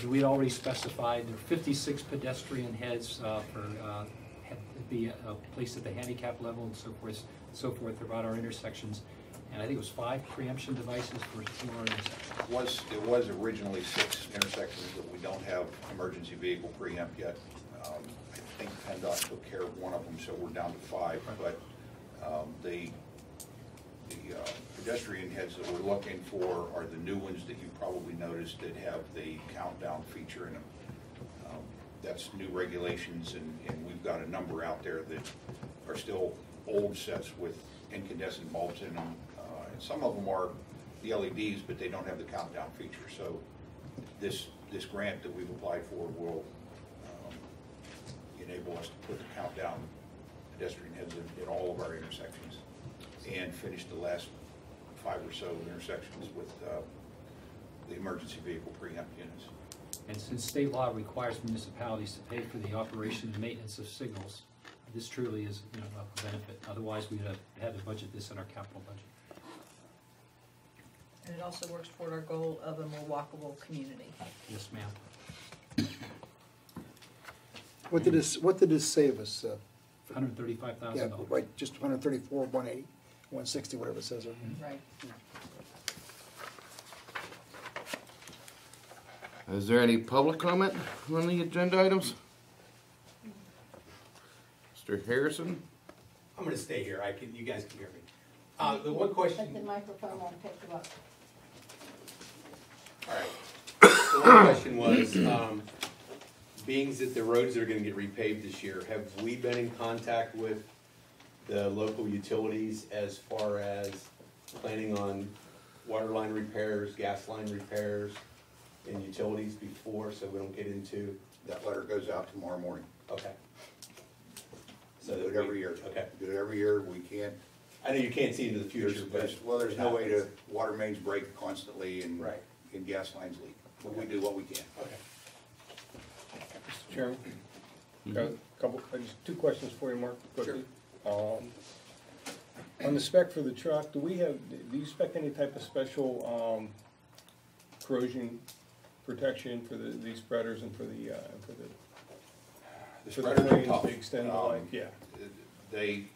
We'd already specified there are 56 pedestrian heads be placed at the handicap level and so forth throughout our intersections. And I think it was 5 preemption devices for 2 more intersections. It was originally 6 intersections that we don't have emergency vehicle preempt yet. I think PennDOT took care of one of them, so we're down to 5. But the pedestrian heads that we're looking for are the new ones that you probably noticed that have the countdown feature in them. That's new regulations, and we've got a number out there that are still old sets with incandescent bulbs in them. And some of them are the LEDs, but they don't have the countdown feature. So this grant that we've applied for will enable us to put the countdown pedestrian heads in all of our intersections and finish the last 5 or so intersections with the emergency vehicle preempt units. And since state law requires municipalities to pay for the operation and maintenance of signals, this truly is, a benefit. Otherwise, we'd have had to budget this in our capital budget. And it also works toward our goal of a more walkable community. Yes, ma'am. What did this save us? $135,000. Yeah, right, just 134, 180, 160, whatever it says. Right. Is there any public comment on the agenda items? Mr. Harrison? I'm gonna stay here, you guys can hear me. The one question. But the microphone won't pick you up. All right. The one question was, being that the roads are gonna get repaved this year, have we been in contact with the local utilities as far as planning on water line repairs, gas line repairs, and utilities before, so we don't get into? That letter goes out tomorrow morning. Okay. So do it every year. Okay. Do it every year. We can't. I know you can't see into the future, There's no way to, water mains break constantly and, right, and gas lines leak. But we do what we can. Okay. Mr. Chairman, got a couple, just 2 questions for you, Mark, quickly. Sure. On the spec for the truck, do you spec any type of special corrosion protection for the spreaders and for the spreaders are tough. To extend the life? Yeah. They,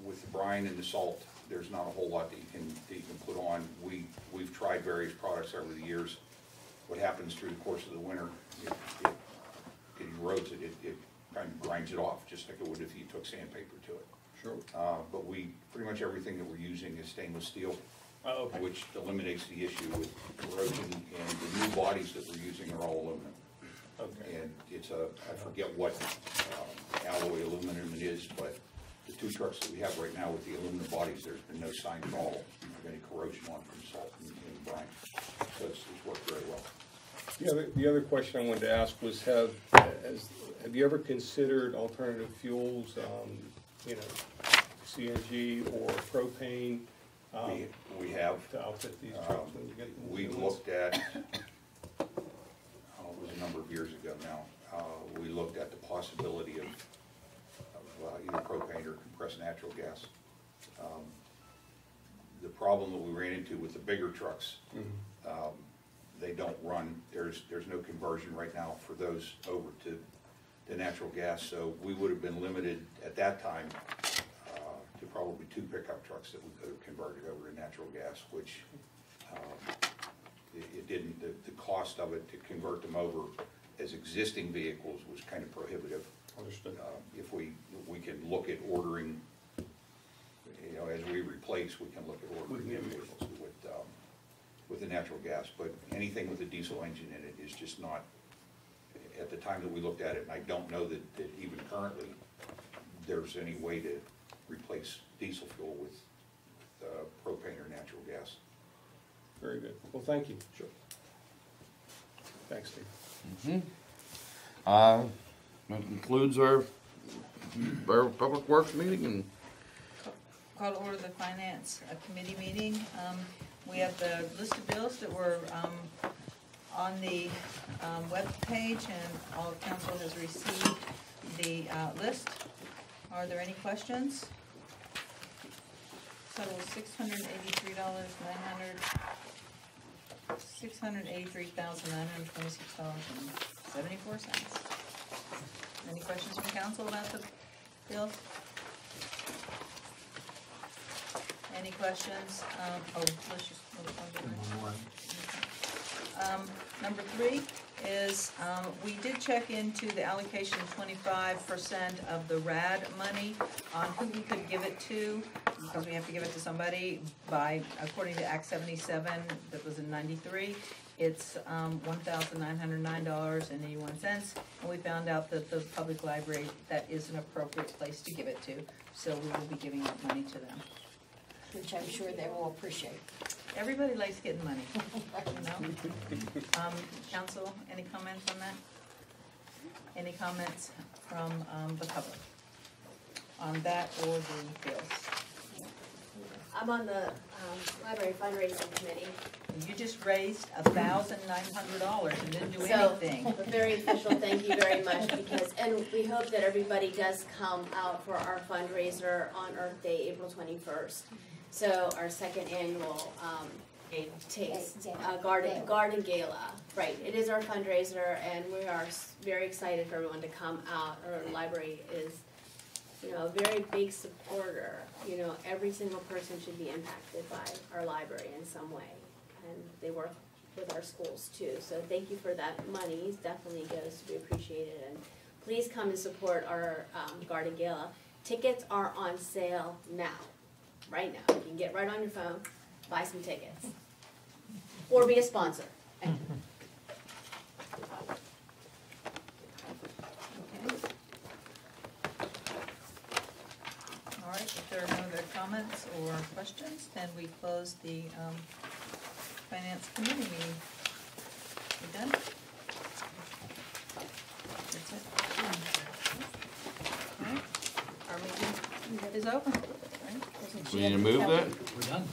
with the brine and the salt, there's not a whole lot that you can put on. We've tried various products over the years. What happens through the course of the winter, it erodes it. It kind of grinds it off, just like it would if you took sandpaper to it. Sure. But pretty much everything that we're using is stainless steel. Oh, okay. Which eliminates the issue with corrosion, and the new bodies that we're using are all aluminum. Okay. And it's I forget what alloy aluminum it is, but the 2 trucks that we have right now with the aluminum bodies, there's been no sign at all of any corrosion on from salt and brine. So it's worked very well. The other question I wanted to ask was, have you ever considered alternative fuels, CNG or propane? We have. To outfit these trucks when you get them. We looked at, it was a number of years ago now, we looked at the possibility of either propane or compressed natural gas. The problem that we ran into with the bigger trucks, they don't run, there's no conversion right now for those over to natural gas, so we would have been limited at that time to probably 2 pickup trucks that we could have converted over to natural gas, which it didn't, the cost of it to convert them over as existing vehicles was kind of prohibitive. Understood. If we can look at ordering, as we replace, we can look at ordering new vehicles with the natural gas, but anything with a diesel engine in it is just not, at the time that we looked at it, and I don't know that even currently there's any way to replace diesel fuel with propane or natural gas. Very good. Well, thank you. Sure. Thanks, Steve. That concludes our public works meeting. And Call to order the finance committee meeting. We have the list of bills that were on the web page, and all of council has received the list. Are there any questions? Total $683,926.74. Any questions from council about the bills? Any questions? Let's just number 3 is we did check into the allocation of 25% of the RAD money on who we could give it to. because we have to give it to somebody by, according to Act 77, that was in 93, it's $1,909.81, and we found out that the public library, that is an appropriate place to give it to, so we will be giving that money to them. Which I'm sure they will appreciate. Everybody likes getting money, you know? Council, any comments on that? Any comments from the public on that or the bills? I'm on the library fundraising committee. You just raised $1,900 and didn't do anything. So, a very official thank you very much, because, and we hope that everybody does come out for our fundraiser on Earth Day, April 21st. So our second annual garden gala, right? It is our fundraiser, and we are very excited for everyone to come out. Our library is, you know, a very big supporter. You know, every single person should be impacted by our library in some way, and they work with our schools too. So thank you for that. Money it definitely goes to be appreciated, and please come and support our garden gala. Tickets are on sale now. Right now, you can get right on your phone, buy some tickets, or be a sponsor. Okay. All right, if there are no other comments or questions, then we close the Finance Committee meeting. We done? That's it. All right, our meeting is over. We need to move that? We're done.